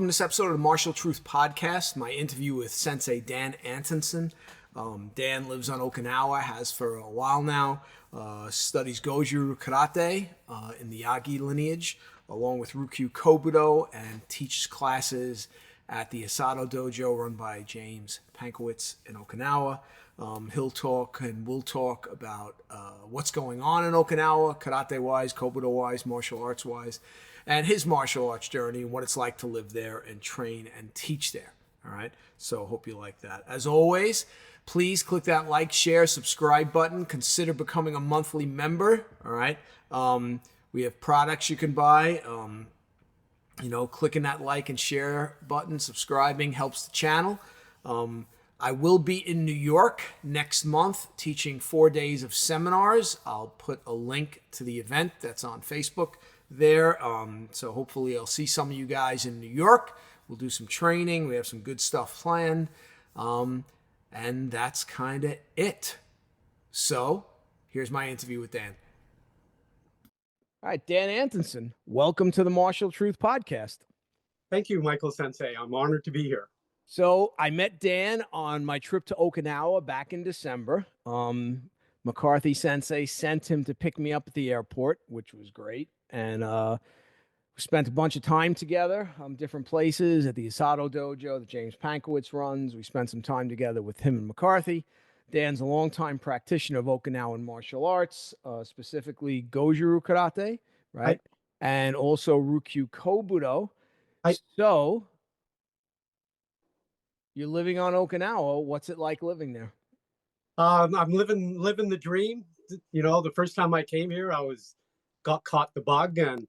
welcome to this episode of the Martial Truth Podcast, my interview with Sensei Dai Antonsen. Dan lives on Okinawa, has for a while now, studies Goju-Ryu Karate in the Yagi lineage, along with Ryukyu Kobudo, and teaches classes at the Isato Dojo run by James Pankowitz in Okinawa. He'll talk and we'll talk about what's going on in Okinawa, karate-wise, Kobudo-wise, martial arts-wise, and his martial arts journey and what it's like to live there and train and teach there. All right, so hope you like that. As always, please click that like, share, subscribe button. Consider becoming a monthly member. All right, we have products you can buy. Clicking that like and share button, subscribing helps the channel. I will be in New York next month teaching 4 days of seminars. I'll put a link to the event that's on Facebook there. So hopefully I'll see some of you guys in New York. We'll do some training. We have some good stuff planned. And that's kind of it. So here's my interview with Dan. All right, Dai Antonsen, welcome to the Martial Truth Podcast. Thank you, Michael Sensei. I'm honored to be here. So I met Dan on my trip to Okinawa back in December. McCarthy Sensei sent him to pick me up at the airport, which was great. And we spent a bunch of time together, different places at the Isato Dojo that James Pankowitz runs. We spent some time together with him and McCarthy. Dan's a longtime practitioner of Okinawan martial arts, specifically Goju-Ryu Karate, right? And also Ryukyu Kobudo. So you're living on Okinawa. What's it like living there? I'm living the dream. You know, the first time I came here, got caught the bug and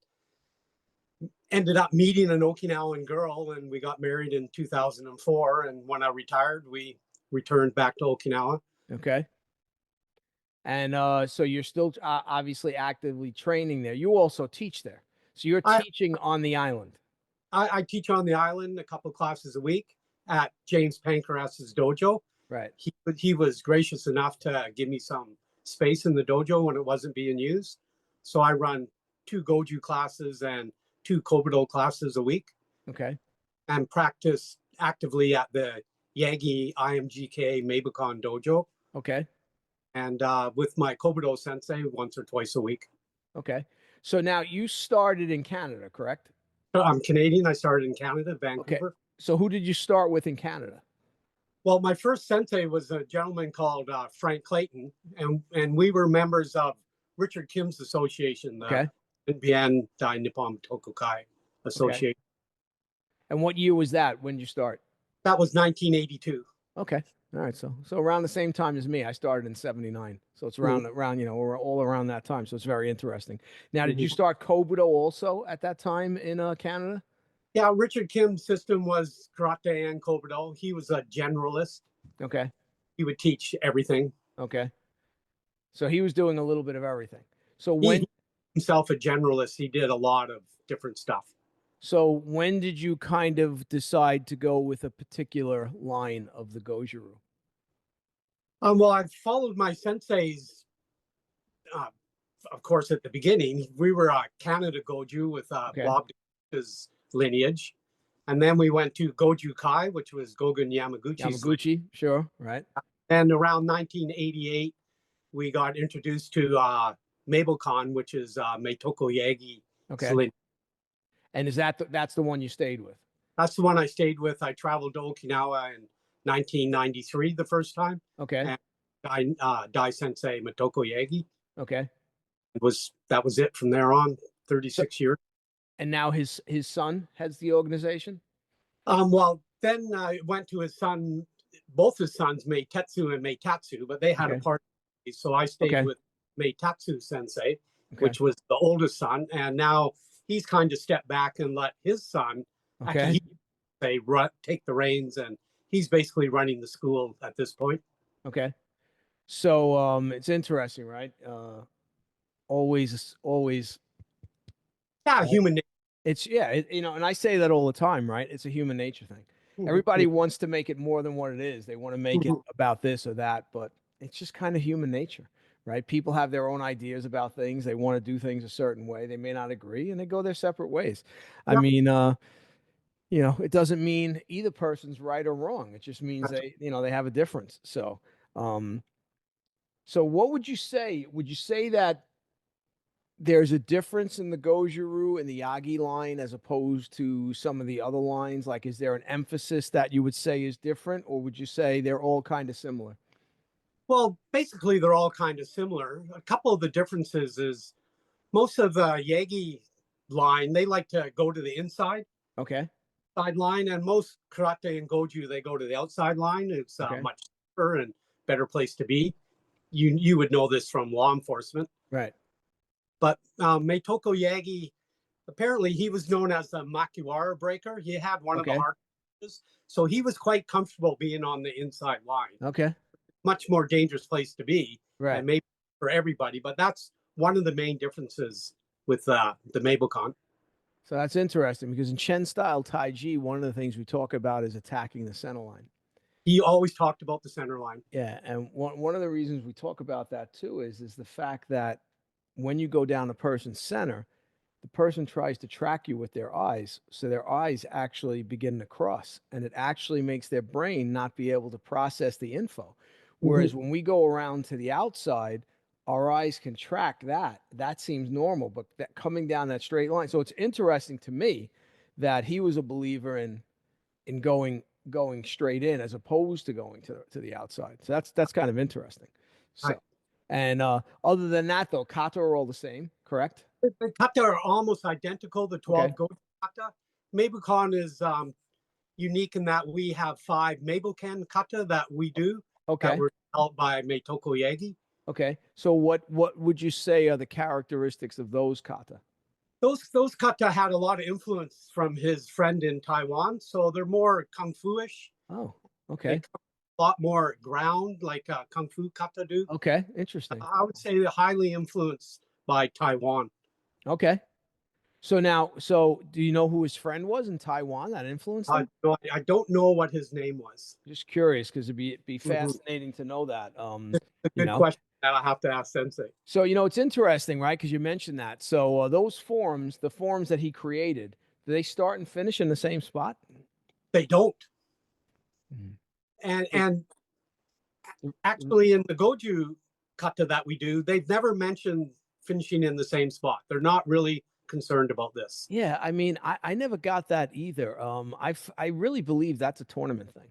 ended up meeting an Okinawan girl, and we got married in 2004. And when I retired, we returned back to Okinawa. Okay. And so you're still obviously actively training there. You also teach there. So you're teaching on the island. I teach on the island a couple classes a week at James Pankowitz dojo. Right. He was gracious enough to give me some space in the dojo when it wasn't being used. So I run 2 Goju classes and 2 Kobudo classes a week. Okay. And practice actively at the Yagi IMGKA Meibukan Dojo. Okay. And with my Kobudo sensei once or twice a week. Okay. So now you started in Canada, correct? I'm Canadian. I started in Canada, Vancouver. Okay. So who did you start with in Canada? Well, my first sensei was a gentleman called Frank Clayton, and we were members of Richard Kim's association, the Bien Dai Nippon Tokukai Association. Okay. And what year was that? When did you start? That was 1982. Okay. All right. So around the same time as me. I started in 79. So it's around, we're all around that time. So it's very interesting. Now, did you start Kobudo also at that time in Canada? Yeah, Richard Kim's system was Karate and Kobudo. He was a generalist. Okay. He would teach everything. Okay. So he was doing a little bit of everything. So he himself a generalist, he did a lot of different stuff. So when did you kind of decide to go with a particular line of the Goju-Ryu? Well, I followed my senseis, of course, at the beginning. We were Canada Goju with Bob's lineage. And then we went to Goju Kai, which was Gogun Yamaguchi. Sure, right. And around 1988, we got introduced to Meibukan, which is Meitoku Yagi. Okay. And that's the one you stayed with? That's the one I stayed with. I traveled to Okinawa in 1993 the first time. Okay. And Dai Sensei Meitoku Yagi. Okay. That was it from there on, 36 years. And now his son heads the organization? Well, then I went to his son, both his sons, Meitetsu and Meitatsu, but they had a party. So I stayed with Meitatsu Sensei, which was the oldest son. And now he's kind of stepped back and let his son take the reins, and he's basically running the school at this point. Okay. So it's interesting, right? Always. Yeah, human nature. It's and I say that all the time, right? It's a human nature thing. Everybody wants to make it more than what it is. They want to make it about this or that, but it's just kind of human nature, right? People have their own ideas about things. They want to do things a certain way. They may not agree, and they go their separate ways. I mean, it doesn't mean either person's right or wrong. It just means That's, they have a difference. Um, so what would you say? Would you say that there's a difference in the Goju-Ryu and the Yagi line as opposed to some of the other lines? Like, is there an emphasis that you would say is different, or would you say they're all kind of similar? well, basically, they're all kind of similar. A couple of the differences is most of the Yagi line, they like to go to the inside Okay. side line, and most karate and goju, they go to the outside line. It's Okay. much safer and better place to be. You would know this from law enforcement. Right. But Meitoko Yagi, apparently he was known as the Makiwara breaker. He had one of the Okay. hard punches, so he was quite comfortable being on the inside line. Okay. Much more dangerous place to be, Right. and maybe for everybody. But that's one of the main differences with the Meibukan. So that's interesting because in Chen style Tai Chi, one of the things we talk about is attacking the center line. He always talked about the center line. Yeah, and one of the reasons we talk about that too is the fact that when you go down a person's center, the person tries to track you with their eyes, so their eyes actually begin to cross, and it actually makes their brain not be able to process the info. Whereas when we go around to the outside, our eyes can track that. That seems normal, but that coming down that straight line. So it's interesting to me that he was a believer in going straight in as opposed to going to the outside. So that's kind of interesting. So Right. and other than that though, kata are all the same, correct? The kata are almost identical. The 12 Goju kata. Meibukan is unique in that we have 5 Meibukan kata that we do that were developed by Meitoko Yagi. Okay. So what would you say are the characteristics of those kata? Those kata had a lot of influence from his friend in Taiwan, so they're more kung fu-ish. Oh, okay. A lot more ground, like kung fu kata do. Okay, interesting. I would say they're highly influenced by Taiwan. Okay. So do you know who his friend was in Taiwan that influenced him? I don't know what his name was. Just curious because it'd be fascinating to know that. It's a good question that I have to ask Sensei. So it's interesting, right? Because you mentioned that. So those forms, the forms that he created, do they start and finish in the same spot? They don't. And actually, in the Goju kata that we do, they've never mentioned finishing in the same spot. They're not really concerned about this. Yeah, I mean, I never got that either. I really believe that's a tournament thing.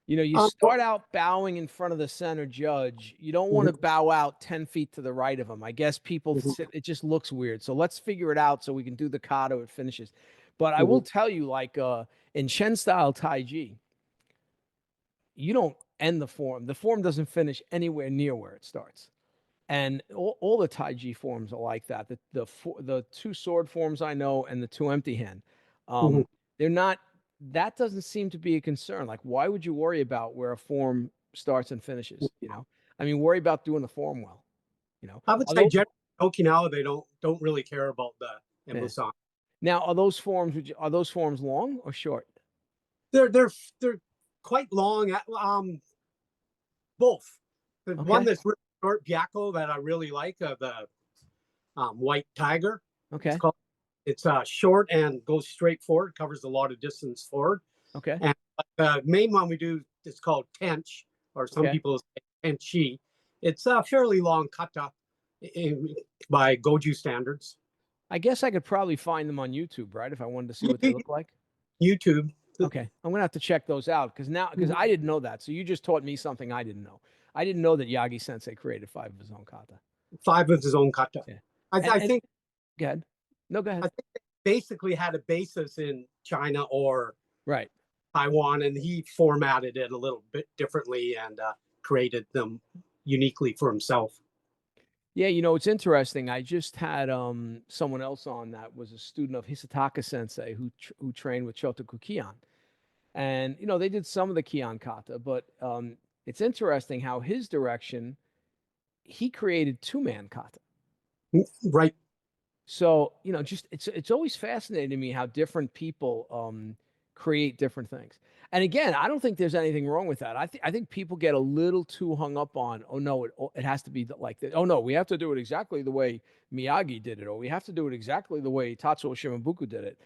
You start out bowing in front of the center judge. You don't want to bow out 10 feet to the right of him. I guess people it just looks weird. So let's figure it out so we can do the kata it finishes. But I will tell you, like in Chen style Tai Chi, you don't end the form. The form doesn't finish anywhere near where it starts. And all the Tai Chi forms are like that. The 2 sword forms I know and the 2 empty hand, they're not. That doesn't seem to be a concern. Like, why would you worry about where a form starts and finishes? I mean, worry about doing the form well. I would say generally Okinawa, they don't really care about the Embusan. Now, are those forms long or short? They're quite long. Both. The one that's really short, Byakko, that I really like, the white tiger. Okay. It's short and goes straight forward, covers a lot of distance forward. Okay. And the main one we do is called tench, or some people say tenchi. It's a fairly long kata by Goju standards. I guess I could probably find them on YouTube, right? If I wanted to see what they look like. YouTube. Okay. I'm gonna have to check those out because I didn't know that. So you just taught me something I didn't know. I didn't know that Yagi Sensei created 5 of his own kata. 5 of his own kata. Yeah. I think. Go ahead. No, go ahead. I think they basically had a basis in China or Taiwan, and he formatted it a little bit differently and created them uniquely for himself. Yeah, it's interesting. I just had someone else on that was a student of Hisataka Sensei who trained with Shotoku Kion. And they did some of the Kion kata, but it's interesting how his direction, he created 2-man kata. Right. So, just it's always fascinating to me how different people create different things. And again, I don't think there's anything wrong with that. I think people get a little too hung up on, oh no, it has to be like this. Oh no, we have to do it exactly the way Miyagi did it, or we have to do it exactly the way Tatsuo Shimabukuro did it.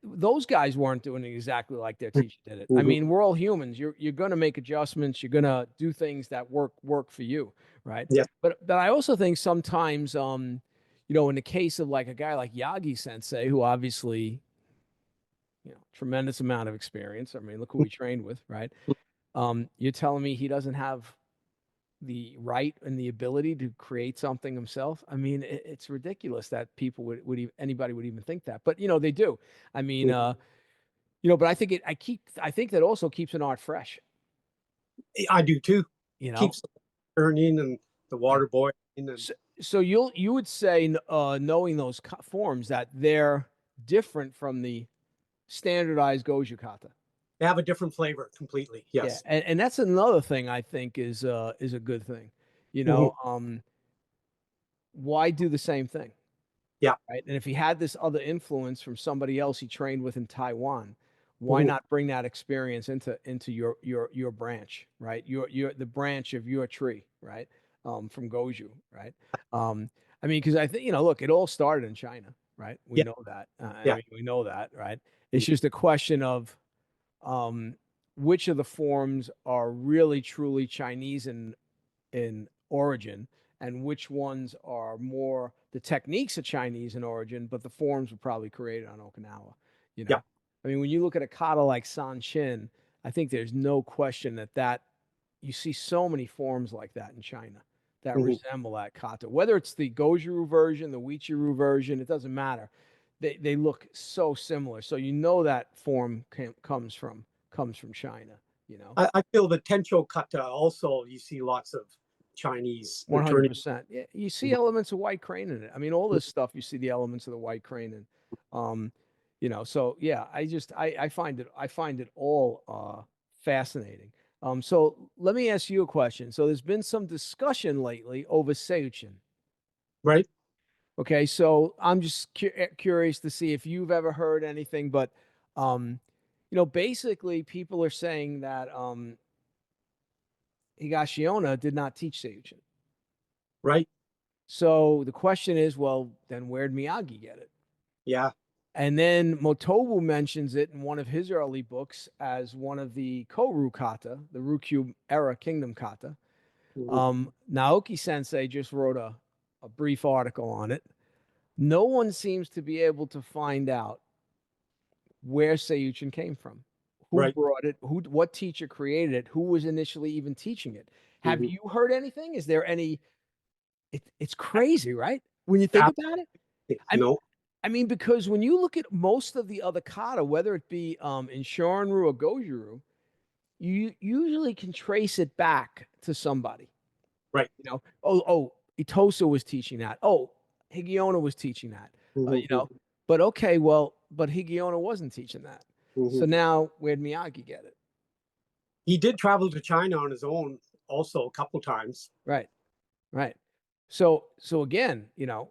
Those guys weren't doing it exactly like their teacher did it. I mean, we're all humans. You're going to make adjustments. You're going to do things that work for you, right? Yes. But I also think sometimes, in the case of like a guy like Yagi Sensei, who obviously, tremendous amount of experience. I mean, look who he trained with, right? You're telling me he doesn't have the right and the ability to create something himself? I mean, it's ridiculous that people anybody would even think that, but they do. I mean, but I think I think that also keeps an art fresh. I do too. Keeps turning and the water boiling. And... So you would say, knowing those forms, that they're different from the standardized Goju kata. They have a different flavor completely. Yes. Yeah, and that's another thing I think is a good thing. Why do the same thing? Yeah. Right. And if he had this other influence from somebody else he trained with in Taiwan, why not bring that experience into your branch, right? The branch of your tree, right? From Goju, right? I mean, because I think, look, it all started in China, right? We know that. I mean, we know that, right? It's just a question of which of the forms are really truly Chinese in origin, and which ones are more the techniques are Chinese in origin, but the forms were probably created on Okinawa. Yeah. I mean, when you look at a kata like Seuchin, I think there's no question that you see so many forms like that in China that resemble that kata. Whether it's the Goju-Ryu version, the Uechi-Ryu version, it doesn't matter. They look so similar. So that form comes from China. I feel the Tencho kata also, you see lots of Chinese. 100%. Yeah, you see elements of white crane in it. I mean, all this stuff, you see the elements of the white crane in. So yeah, I find it all fascinating. So let me ask you a question. So there's been some discussion lately over Seuchin. Right. Okay, so I'm just curious to see if you've ever heard anything, but basically people are saying that Higashiyama did not teach Seuchin. Right. So the question is, well, then where'd Miyagi get it? Yeah. And then Motobu mentions it in one of his early books as one of the Koryu kata, the Ryukyu era kingdom kata. Naoki Sensei just wrote a brief article on it. No one seems to be able to find out where Seuchin came from, who brought it, what teacher created it, who was initially even teaching it. Have you heard anything? Is there any? It's crazy, right? When you think about it. I mean, because when you look at most of the other kata, whether it be in Shorin-ryu or Goju-Ryu, you usually can trace it back to somebody. Right. Itosu was teaching that. Oh, Higiyama was teaching that. But okay, but Higiyama wasn't teaching that. So now where'd Miyagi get it? He did travel to China on his own also a couple times. Right. So again,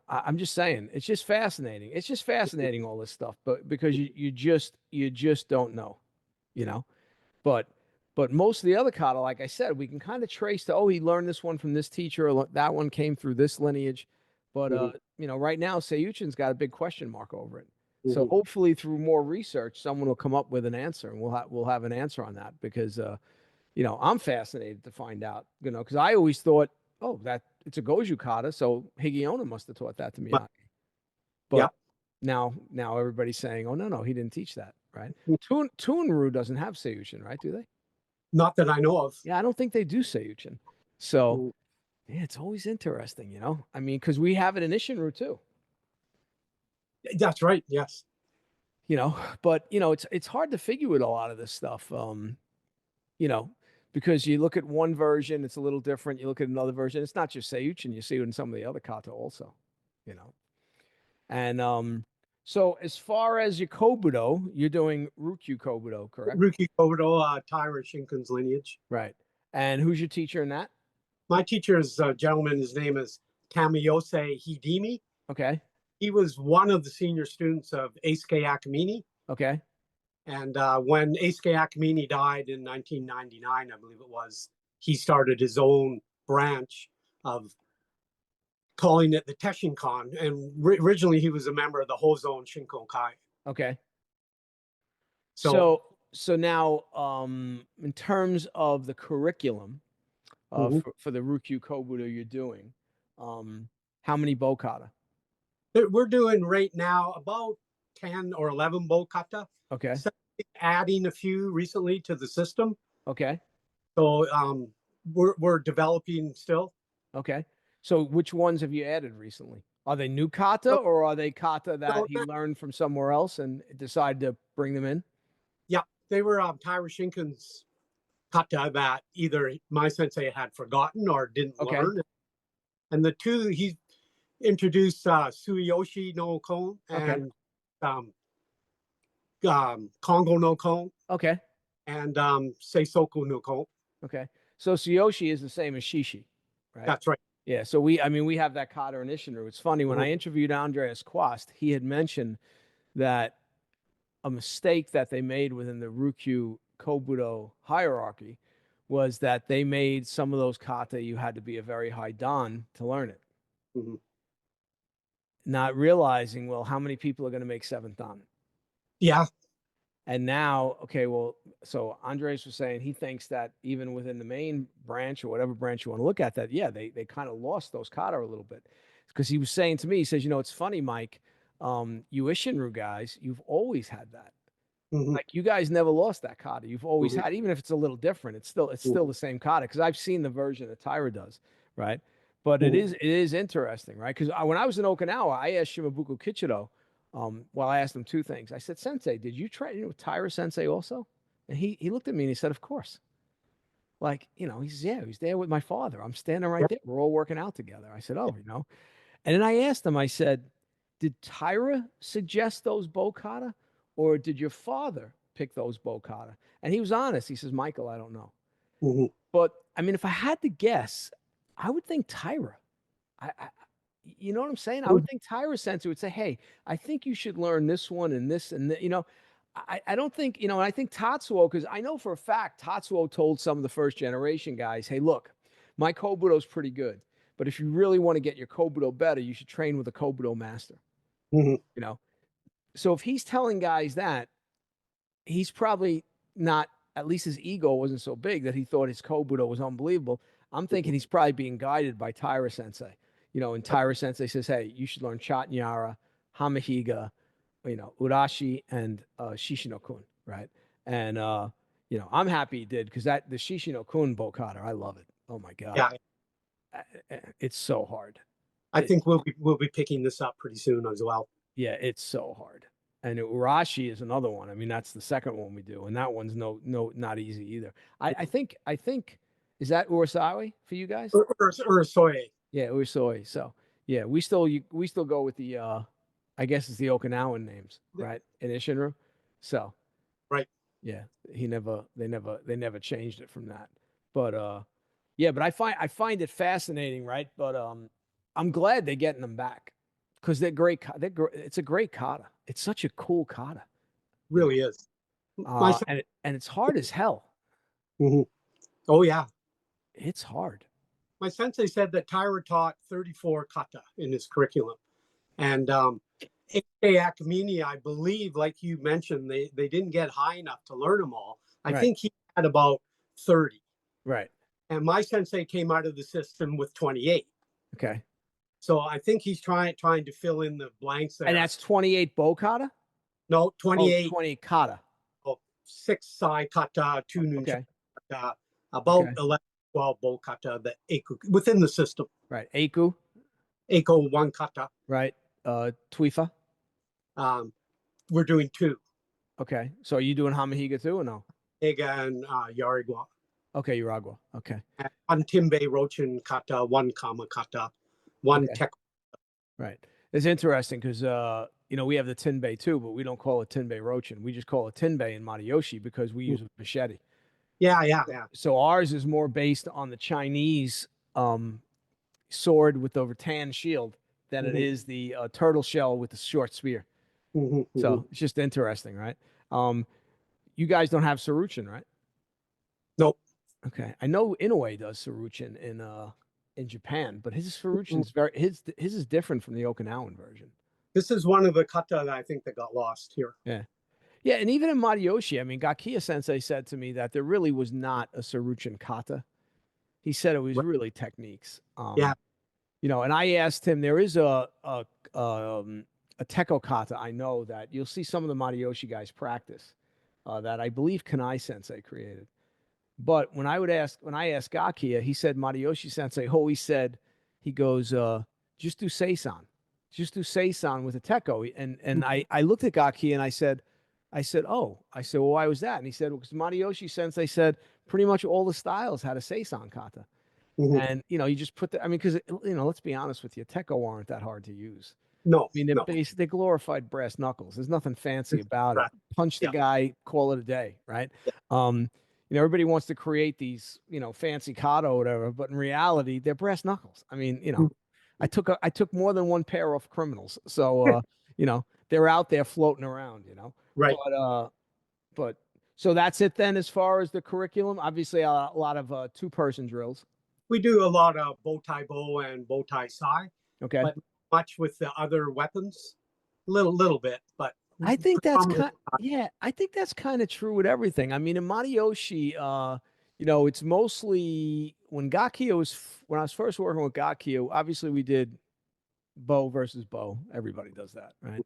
I'm just saying, it's just fascinating. It's just fascinating, all this stuff, but because you just don't know, But most of the other kata, like I said, we can kind of trace to, he learned this one from this teacher, or that one came through this lineage. But right now, Seuchin's got a big question mark over it. So hopefully, through more research, someone will come up with an answer, and we'll have an answer on that, because I'm fascinated to find out. Because I always thought, that it's a Goju kata, so Higiyama must have taught that to Miyagi. But now everybody's saying, oh no, he didn't teach that, right? Toon-Ryu doesn't have Seuchin, right? Do they? Not that I know of. Yeah, I don't think they do Seuchin. So yeah, it's always interesting, I mean, because we have it in Isshin-Ryu too. That's right. Yes. But it's hard to figure with a lot of this stuff. Because you look at one version, it's a little different. You look at another version, it's not just Seuchin. You see it in some of the other kata also. And so as far as your Kobudo, you're doing Ryukyu Kobudo, correct? Ryukyu Kobudo, Taira Shinkan's lineage. Right. And who's your teacher in that? My teacher is a gentleman. His name is Tamayose Hidemi. Okay. He was one of the senior students of Eisuke Akamine. Okay. And when Eisuke Akamine died in 1999, I believe it was, he started his own branch of calling it the Teshinkan. And originally he was a member of the Hozon Shinkokai. Okay. So, So now, in terms of the curriculum for the Ryukyu Kobudo you're doing, how many bo kata? we're doing right now about 10 or 11 bo kata. Okay. So adding a few recently to the system. Okay. So we're developing still. Okay. So which ones have you added recently? Are they new kata, or are they kata that he learned from somewhere else and decided to bring them in? Yeah, they were Taira Shinken's kata that either my sensei had forgotten or didn't learn. And the two he introduced Suiyoshi no Kon and Kongo no Kon. Okay. And Seisoku no Kon. Okay. So Suyoshi is the same as Shishi, right? That's right. Yeah. So we have that kata in Ishinru. It's funny, when I interviewed Andreas Quast, he had mentioned that a mistake that they made within the Ryukyu Kobudo hierarchy was that they made some of those kata you had to be a very high dan to learn it. Not realizing, well, how many people are going to make 7th dan? Yeah. And now, okay, well, so Andres was saying he thinks that even within the main branch or whatever branch you want to look at, that, yeah, they kind of lost those kata a little bit. Because he was saying to me, he says, it's funny, Mike, you Ishinru guys, you've always had that. Like, you guys never lost that kata. You've always had, even if it's a little different, it's still the same kata. Because I've seen the version that Taira does, right? But it is interesting, right? Because when I was in Okinawa, I asked Shimabuku Kichiro, well, I asked him 2 things. I said, Sensei, did you train with Taira Sensei also? And he looked at me and he said, of course. Like, he says, yeah, he was there with my father. I'm standing right there. We're all working out together. I said, oh, And then I asked him, I said, did Taira suggest those bo kata, or did your father pick those bo kata? And he was honest. He says, Michael, I don't know. But, I mean, if I had to guess, I would think Taira. You know what I'm saying? I would think Taira Sensei would say, hey, I think you should learn this one and this and I don't think, and I think Tatsuo, because I know for a fact Tatsuo told some of the first generation guys, hey, look, my Kobudo's pretty good, but if you really want to get your Kobudo better, you should train with a Kobudo master. So if he's telling guys that, he's probably not, at least his ego wasn't so big that he thought his Kobudo was unbelievable. I'm thinking he's probably being guided by Taira Sensei. And Taira Sensei says, hey, you should learn Chatnyara, Hamahiga, Urashi, and Shishino-kun, right? And, I'm happy he did, because the Shishino-kun Bokata, I love it. Oh, my God. Yeah. It's so hard. I think we'll be picking this up pretty soon as well. Yeah, it's so hard. And Urashi is another one. I mean, that's the second one we do, and that one's not easy either. I think is that Urasawa for you guys? Urasoi. Yeah, Urasoi. So yeah, we still go with the I guess it's the Okinawan names, right? In Ishinru. So right. Yeah, they never changed it from that. But yeah, but I find it fascinating, right? But I'm glad they're getting them back, because they're great. It's a great kata. It's such a cool kata. Really is. And it's hard as hell. Oh yeah, it's hard. My sensei said that Taira taught 34 kata in his curriculum, and Akamine, I believe, like you mentioned, they didn't get high enough to learn them all. I think he had about 30. Right. And my sensei came out of the system with 28. Okay. So I think he's trying to fill in the blanks there. And that's 28 bo kata? No, 28. 28 kata. 6 sai kata, 2 nuncha kata, about 11, 12 bo kata, the eiku within the system. Right. Eiku? Eiko 1 kata. Right. Tuifa? We're doing 2. Okay. So are you doing Hamahiga too, or no? Ega and Yarigwa. Okay, Yaragwa. Okay. And 1 Timbe Rochin kata, 1 Kama kata, 1 Tek. Right. It's interesting because we have the Tinbei too, but we don't call it Tinbei Rochin. We just call it Tinbei in Matayoshi because we use a machete. Yeah. So ours is more based on the Chinese sword with the rattan shield than it is the turtle shell with the short spear. So it's just interesting, right? you guys don't have Seuchin, right? Nope. Okay. I know Inoue does Seuchin in Japan, but his Seuchin's his is different from the Okinawan version. This is one of the kata that I think that got lost here. Yeah. Yeah, and even in Matayoshi, I mean, Gakiya Sensei said to me that there really was not a Seuchin kata. He said it was really techniques. Yeah. You know, and I asked him, there is a Teko kata I know that you'll see some of the Matayoshi guys practice that I believe Kanai Sensei created. But when I asked Gakiya, he said Matayoshi Sensei, he goes, just do Seisan. Just do Seisan with a Teko. And I looked at Gakiya and I said, well, why was that? And he said, well, because Matayoshi Sensei said pretty much all the styles had a Seisan kata. And, you know, you just put because, you know, let's be honest with you, Teko aren't that hard to use. No. I mean, they're glorified brass knuckles. There's nothing fancy about it. Punch the guy, call it a day, right? You know, everybody wants to create these, you know, fancy kata or whatever, but in reality, they're brass knuckles. I mean, you know, I took more than one pair off criminals. So, you know, they're out there floating around, you know. Right. But so that's it then as far as the curriculum. Obviously, a lot of two-person drills. We do a lot of bow tie bow and bow tie sai. Okay. But much with the other weapons, little bit, but I think that's I think that's kind of true with everything. I mean, in Matayoshi, you know, it's mostly when I was first working with Gakiya, obviously we did bow versus bow. Everybody does that, right?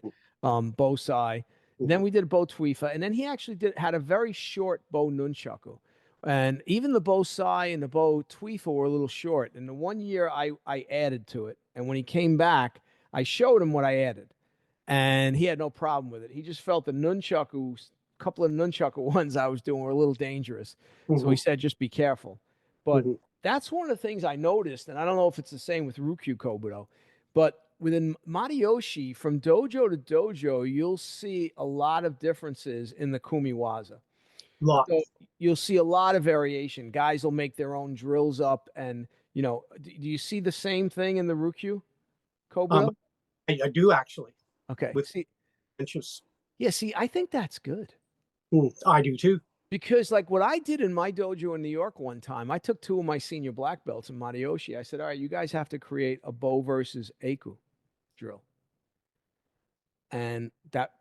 Bow sai. Then we did a bow tuifa, and then he actually had a very short bow nunchaku. And even the bow sai and the bow tuifa were a little short. And the one year I added to it, and when he came back, I showed him what I added. And he had no problem with it. He just felt the nunchaku, a couple of nunchaku ones I was doing were a little dangerous. So he said, just be careful. But that's one of the things I noticed, and I don't know if it's the same with Ryukyu Kobudo, but within Matayoshi, from dojo to dojo, you'll see a lot of differences in the kumiwaza. So you'll see a lot of variation. Guys will make their own drills up, and, you know, do you see the same thing in the Ryukyu Kobudo? I do actually. Okay. With inches. Yeah, see, I think that's good. I do too. Because like what I did in my dojo in New York one time, I took 2 of my senior black belts in Matayoshi. I said, all right, you guys have to create a bow versus Eiku drill. And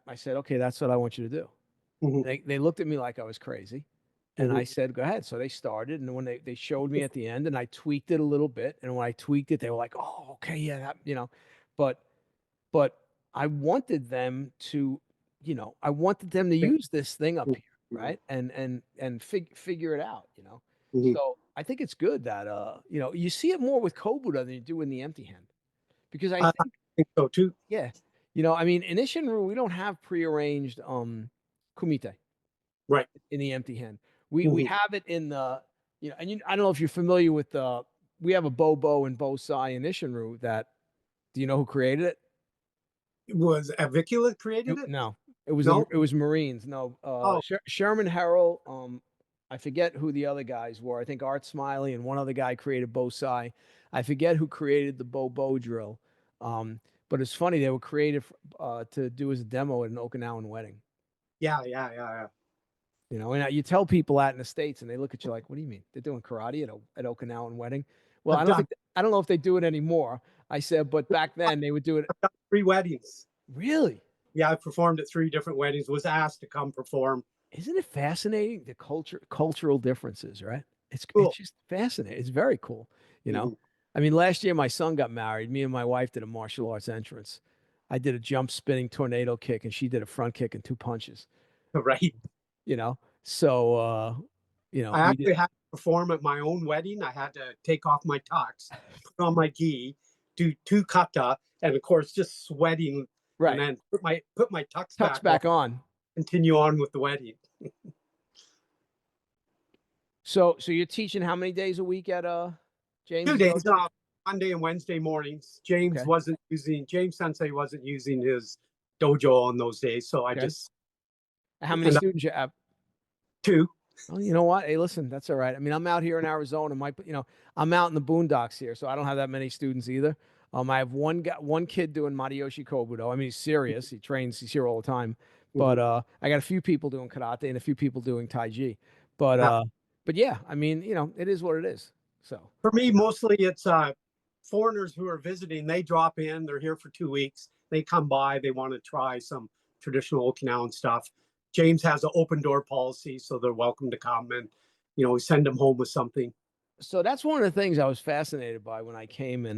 I said, okay, that's what I want you to do. They looked at me like I was crazy. And I said, go ahead. So they started. And when they showed me at the end, and I tweaked it a little bit. And when I tweaked it, they were like, oh, okay, yeah, that, you know. But I wanted them to, you know, use this thing up here, right? And figure it out, you know. So I think it's good that you know, you see it more with Kobudo than you do in the empty hand. Because I think so too. Yeah. You know, I mean, in Isshinryu, we don't have prearranged kumite. Right. In the empty hand. We have it in the, you know, and I don't know if you're familiar with we have a bow and bow sai in Isshinryu that, do you know who created it? Was Avicula created it? No, it was Marines. No, Sherman Harrell. I forget who the other guys were. I think Art Smiley and one other guy created bow sai. I forget who created the bow drill. But it's funny, they were created to do as a demo at an Okinawan wedding. Yeah. You know, and you tell people that in the States, and they look at you like, "What do you mean? They're doing karate at Okinawan wedding?" Well, I don't know if they do it anymore. I said, but back then they would do it. I've done 3 weddings. Really? Yeah, I performed at 3 different weddings. Was asked to come perform. Isn't it fascinating, the cultural differences? Right? It's just fascinating. It's very cool. You know, I mean, last year my son got married. Me and my wife did a martial arts entrance. I did a jump spinning tornado kick, and she did a front kick and 2 punches. Right. You know, so you know, I actually had to perform at my own wedding. I had to take off my tux, put on my gi, do 2 kata, and of course just sweating. Right. And then put my tux back on. Continue on with the wedding. So you're teaching how many days a week at James? 2 days, Monday and Wednesday mornings. James Sensei wasn't using his dojo on those days, so I just. How many students you have? 2. Well, you know what? Hey, listen, that's all right. I mean, I'm out here in Arizona. I'm out in the boondocks here, so I don't have that many students either. I have one kid doing Matayoshi Kobudo. I mean, he's serious. He's here all the time. But I got a few people doing karate and a few people doing taiji. But yeah, I mean, it is what it is. So for me, mostly it's foreigners who are visiting. They drop in. They're here for 2 weeks. They come by. They want to try some traditional Okinawan stuff. James has an open door policy, so they're welcome to come, and we send them home with something. So that's one of the things I was fascinated by when I came in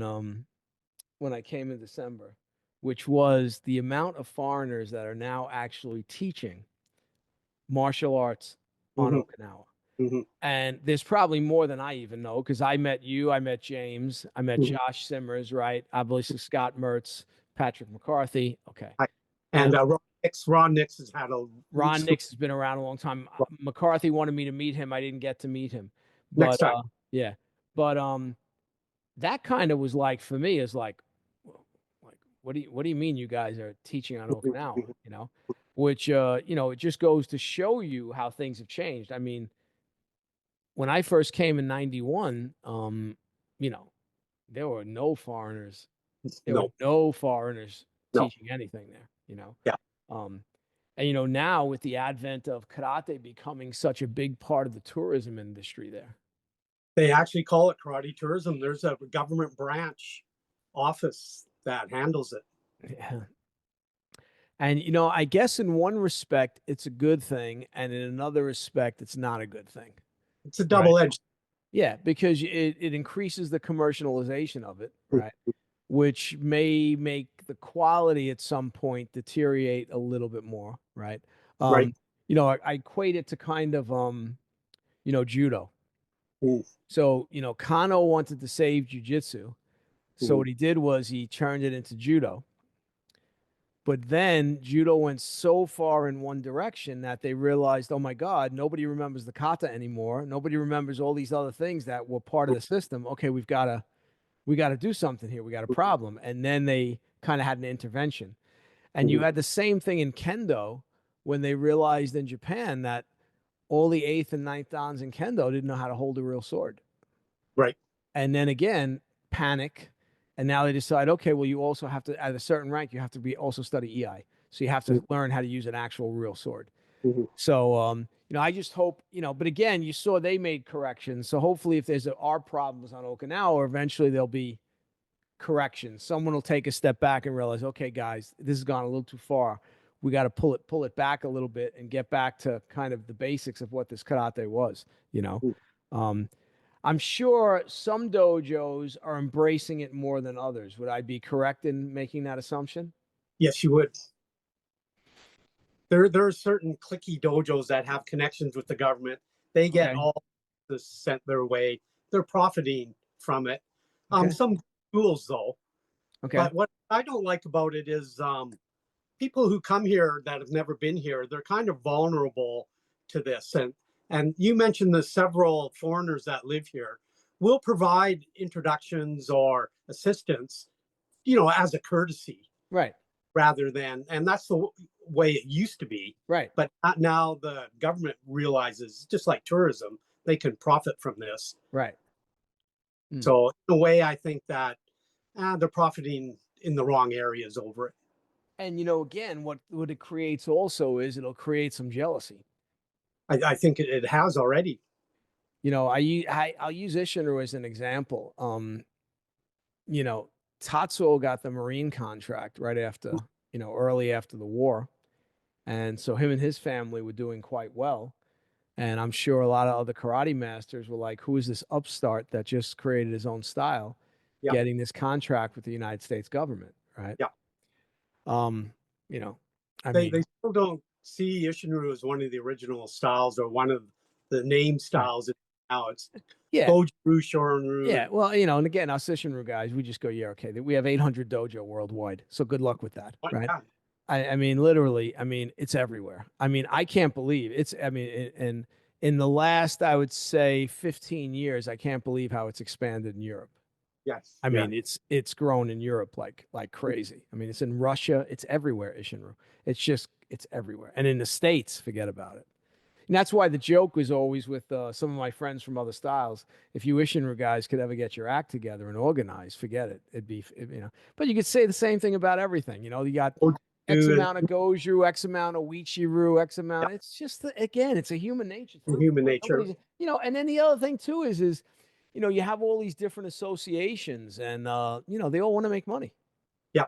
December, which was the amount of foreigners that are now actually teaching martial arts on Okinawa. And there's probably more than I even know, because I met you, I met James, I met Josh Simmers, right? Obviously Scott Mertz, Patrick McCarthy. Okay. And Ron Nix has had a Ron Nix has been around a long time. McCarthy wanted me to meet him. I didn't get to meet him. But next time. yeah. But that kind of was like, for me, is like what do you mean you guys are teaching on Okinawa, which it just goes to show you how things have changed. I mean, when I first came in 91, there were no foreigners. There were no foreigners teaching anything there, Yeah. And now with the advent of karate becoming such a big part of the tourism industry there. They actually call it karate tourism. There's a government branch office that handles it. Yeah. And I guess in one respect it's a good thing, and in another respect it's not a good thing. It's a double-edged. Yeah, because it increases the commercialization of it, right? Which may make the quality at some point deteriorate a little bit more, right? Right. I equate it to kind of judo. So, Kano wanted to save jiu-jitsu. So what he did was he turned it into judo. But then judo went so far in one direction that they realized, oh my God, nobody remembers the kata anymore. Nobody remembers all these other things that were part of the system. Okay, we got to do something here. We got a problem. And then they kind of had an intervention. And you had the same thing in kendo when they realized in Japan that all the 8th and 9th dans in kendo didn't know how to hold a real sword. Right. And then again, panic. And now they decide, okay, well, you also have to, at a certain rank, you have to also study EI. So you have to learn how to use an actual real sword. So, I just hope, but again, you saw they made corrections. So hopefully if there's are problems on Okinawa, eventually there'll be corrections. Someone will take a step back and realize, okay, guys, this has gone a little too far. We got to pull it back a little bit and get back to kind of the basics of what this karate was, I'm sure some dojos are embracing it more than others. Would I be correct in making that assumption? Yes, you would. There are certain cliquey dojos that have connections with the government. They get all this sent their way. They're profiting from it. Some schools, though. But what I don't like about it is people who come here that have never been here, they're kind of vulnerable to this. And you mentioned the several foreigners that live here. We'll provide introductions or assistance, as a courtesy. Right. Rather than, and that's the way it used to be. Right. But now the government realizes, just like tourism, they can profit from this. Right. So in a way, I think that they're profiting in the wrong areas over it. And, again, what it creates also is it'll create some jealousy. I think it has already. I'll use Isshinryu as an example. Tatsuo got the Marine contract right after, early after the war. And so him and his family were doing quite well. And I'm sure a lot of other karate masters were like, who is this upstart that just created his own style, getting this contract with the United States government, right? Yeah. They still don't see Isshinryu as one of the original styles or one of the name styles. Right. Now it's Goju-Ryu, Shorin-Ryu. Yeah, well, and again, us Sesshin-Ryu guys, we just go, okay, we have 800 dojo worldwide, so good luck with that, right? I mean, literally, it's everywhere. I can't believe in the last, I would say, 15 years, I can't believe how it's expanded in Europe. Yes. It's grown in Europe like crazy. It's in Russia, it's everywhere, Isshinryu. It's everywhere. And in the States, forget about it. And that's why the joke was always with some of my friends from other styles. If you Isshinryu guys could ever get your act together and organize, forget it. But you could say the same thing about everything. You got X do amount of Goju, X amount of Wichiru, X yeah, amount. It's just again, it's a human nature thing. human nature. Nobody's, and then the other thing too is, you have all these different associations, and they all want to make money. Yeah,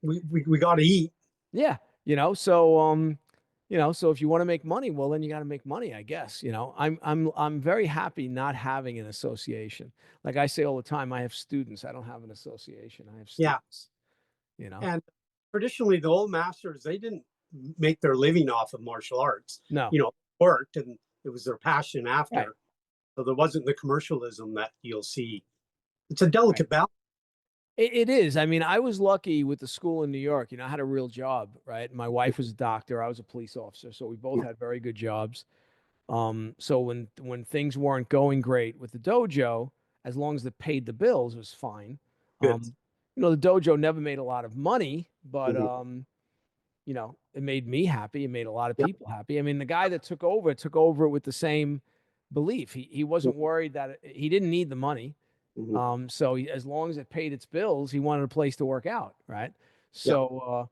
we got to eat. Yeah, so if you want to make money, well, then you got to make money, I guess. I'm very happy not having an association. Like I say all the time, I have students. I don't have an association. I have Yeah, students. You know, and traditionally the old masters, they didn't make their living off of martial arts. no, Worked, and it was their passion right, after. So there wasn't the commercialism that you'll see. It's a right. delicate balance. It is. I mean, I was lucky with the school in New York. I had a real job, right? My wife was a doctor. I was a police officer, so we both had very good jobs. So when things weren't going great with the dojo, as long as it paid the bills, it was fine. Good. The dojo never made a lot of money, but Mm-hmm. it made me happy. It made a lot of Yeah. people happy. I mean, the guy that took over with the same belief. He wasn't worried that he didn't need the money. Mm-hmm. So as long as it paid its bills, he wanted a place to work out, right? Yeah. So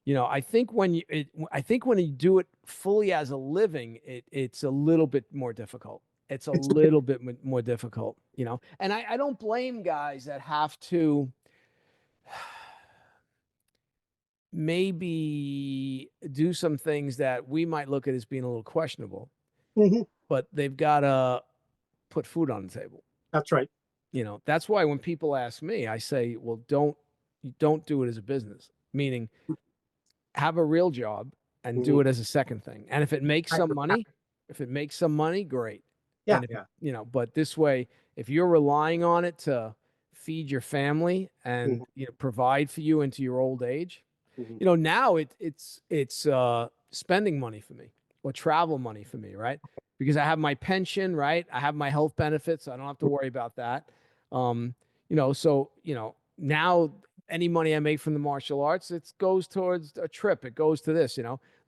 I think when you do it fully as a living, it's a little bit more difficult. It's a It's little bit more difficult, and I don't blame guys that have to maybe do some things that we might look at as being a little questionable, Mhm. but they've got to put food on the table. That's right. That's why when people ask me, I say, well, don't do it as a business, meaning have a real job and do Mhm. it as a second thing. And if it makes some money, great. Yeah, And if yeah. but this way, if you're relying on it to feed your family and Mhm. provide for you into your old age, Mhm. now it's spending money for me or travel money for me, right? Because I have my pension, right? I have my health benefits, so I don't have to worry about that. So now any money I make from the martial arts, it goes towards a trip. It goes to this,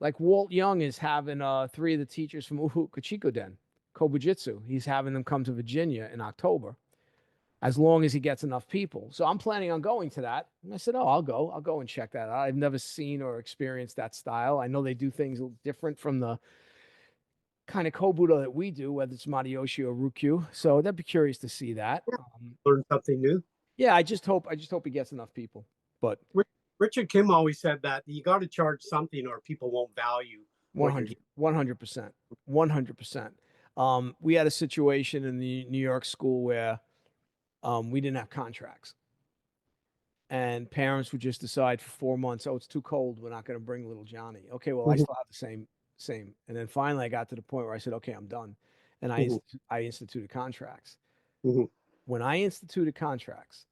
like Walt Young is having three of the teachers from Uhu Kachikoden, Kobujitsu. He's having them come to Virginia in October, as long as he gets enough people. So I'm planning on going to that. And I said, oh, I'll go. I'll go and check that out. I've never seen or experienced that style. I know they do things different from the kind of Kobudo that we do, whether it's Matayoshi or Ryukyu. So I'd be curious to see that. Learn something new. Yeah, I just hope he gets enough people. But Richard Kim always said that you got to charge something or people won't value what you're 100, 100%, 100%. We had a situation in the New York school where we didn't have contracts. And parents would just decide for 4 months, oh, it's too cold. We're not going to bring little Johnny. Okay, well, I Mhm. still have the same. And then finally, I got to the point where I said, okay, I'm done, and Mhm. I instituted contracts. Mhm. When I instituted contracts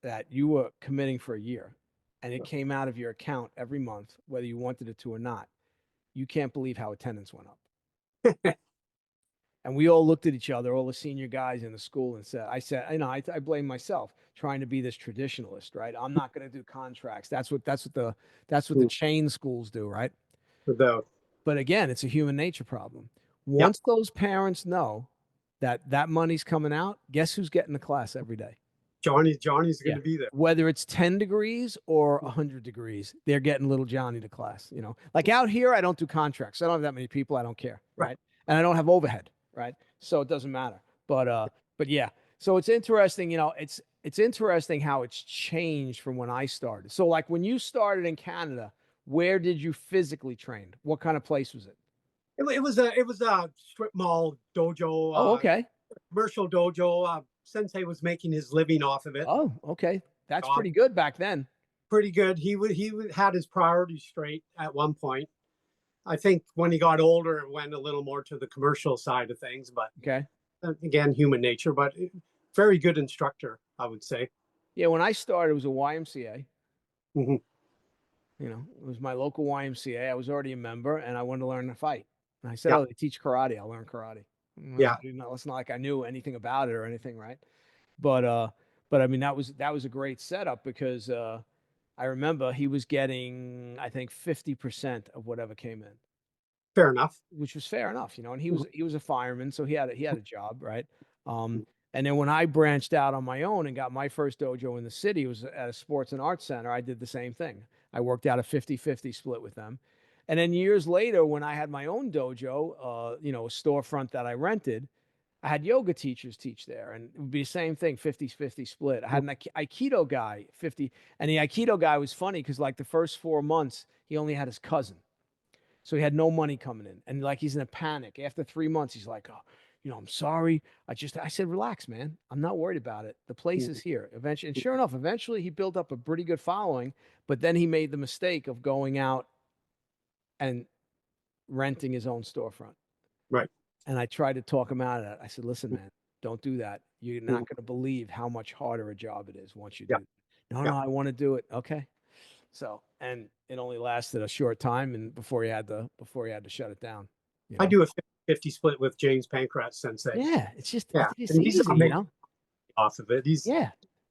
that you were committing for a year, and it came out of your account every month, whether you wanted it to or not, you can't believe how attendance went up. And we all looked at each other, all the senior guys in the school, and I said, I blame myself trying to be this traditionalist, right? I'm not going to do contracts. That's what the chain schools do, right? Without, But again, it's a human nature problem. yeah, Once those parents know that money's coming out, guess who's getting the class every day? Johnny's going Yeah. to be there. Whether it's 10 degrees or 100 degrees, they're getting little Johnny to class. Like out here, I don't do contracts. I don't have that many people. I don't care. Right. Right. And I don't have overhead. Right. So it doesn't matter. But yeah. So it's interesting, it's interesting how it's changed from when I started. So like when you started in Canada, where did you physically train? What kind of place was it? It was a strip mall dojo, Oh, okay. commercial dojo. Sensei was making his living off of it. Oh, okay. That's Job pretty good back then. pretty good. Had his priorities straight at one point. I think when he got older, it went a little more to the commercial side of things, but Okay. again, human nature. But very good instructor, I would say. Yeah. When I started, it was a YMCA. Mhm. It was my local YMCA. I was already a member, and I wanted to learn to fight. And I said, Yeah, "Oh, they teach karate. I'll learn karate." yeah. It's not like I knew anything about it or anything, right? But uh, but I mean, that was a great setup because I remember he was getting, I think, 50% of whatever came in, Fair enough. which was fair enough. And he Mhm. was a fireman, so he had a job, right? And then when I branched out on my own and got my first dojo in the city, it was at a sports and arts center. I did the same thing. I worked out a 50-50 split with them. And then years later, when I had my own dojo, a storefront that I rented, I had yoga teachers teach there, and it would be the same thing, 50-50 split. I had an Aikido guy, 50, and the Aikido guy was funny because like the first 4 months, he only had his cousin. So he had no money coming in. And like he's in a panic. After 3 months, he's like, oh, I'm sorry. I said, relax, man. I'm not worried about it. The place is here. Eventually, and sure enough, eventually he built up a pretty good following, but then he made the mistake of going out and renting his own storefront. Right. And I tried to talk him out of that. I said, listen, man, don't do that. You're not going to believe how much harder a job it is once you do it. No, I want to do it. Okay. So, and it only lasted a short time, and before he had to shut it down. I do a 50 split with James Pankratz Sensei. Yeah, it's just it's and easy, off of it. He's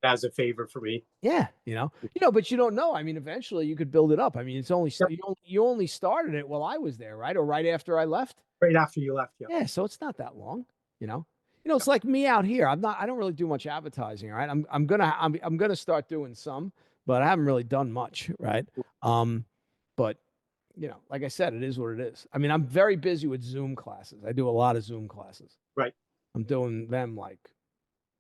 as a favor for me. Yeah, but you don't know. I mean, eventually you could build it up. I mean, it's only you only started it while I was there, right? Or right after I left. Right after you left, yeah. So it's not that long, It's like me out here. I don't really do much advertising, right? I'm gonna start doing some, but I haven't really done much, right? But like I said, it is what it is. I mean, I'm very busy with Zoom classes. I do a lot of Zoom classes. Right. I'm doing them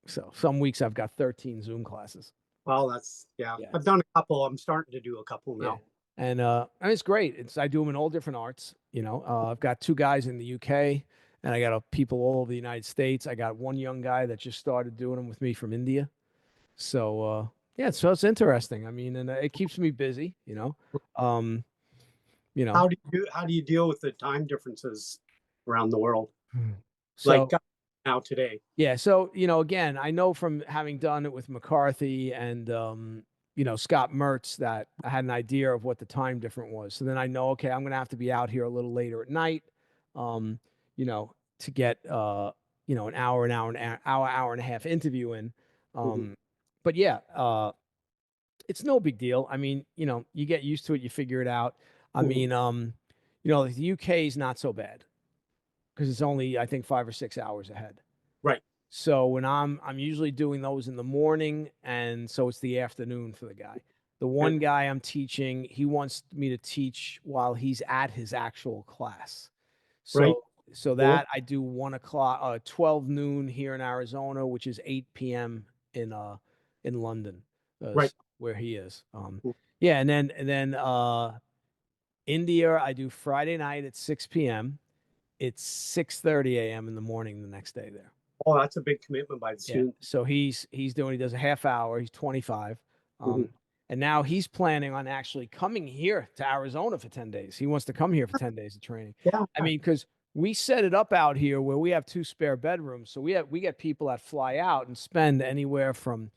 so some weeks I've got 13 Zoom classes. Well, that's I've done a couple. I'm starting to do a couple now. And it's great. I do them in all different arts. I've got 2 guys in the UK, and I got people all over the United States. I got one young guy that just started doing them with me from India. So so it's interesting. I mean, and it keeps me busy. How do you deal with the time differences around the world? So, like now today. Yeah. So, again, I know from having done it with McCarthy and, Scott Mertz that I had an idea of what the time difference was. So then I know, okay, I'm going to have to be out here a little later at night, to get, an hour and a half interview in. But yeah, it's no big deal. I mean, you get used to it, you figure it out. I mean, the UK is not so bad because it's only, I think, 5 or 6 hours ahead. Right. So when I'm usually doing those in the morning, and so it's the afternoon for the guy. The one guy I'm teaching, he wants me to teach while he's at his actual class. So that I do 1 o'clock, 12 noon here in Arizona, which is 8 p.m. in London, where he is. And then India, I do Friday night at 6 p.m. It's 6:30 a.m. in the morning the next day there. Oh, that's a big commitment by the student. So he does a half hour. He's 25. And now he's planning on actually coming here to Arizona for 10 days. He wants to come here for 10 days of training. Yeah. I mean, because we set it up out here where we have 2 spare bedrooms. So we get people that fly out and spend anywhere from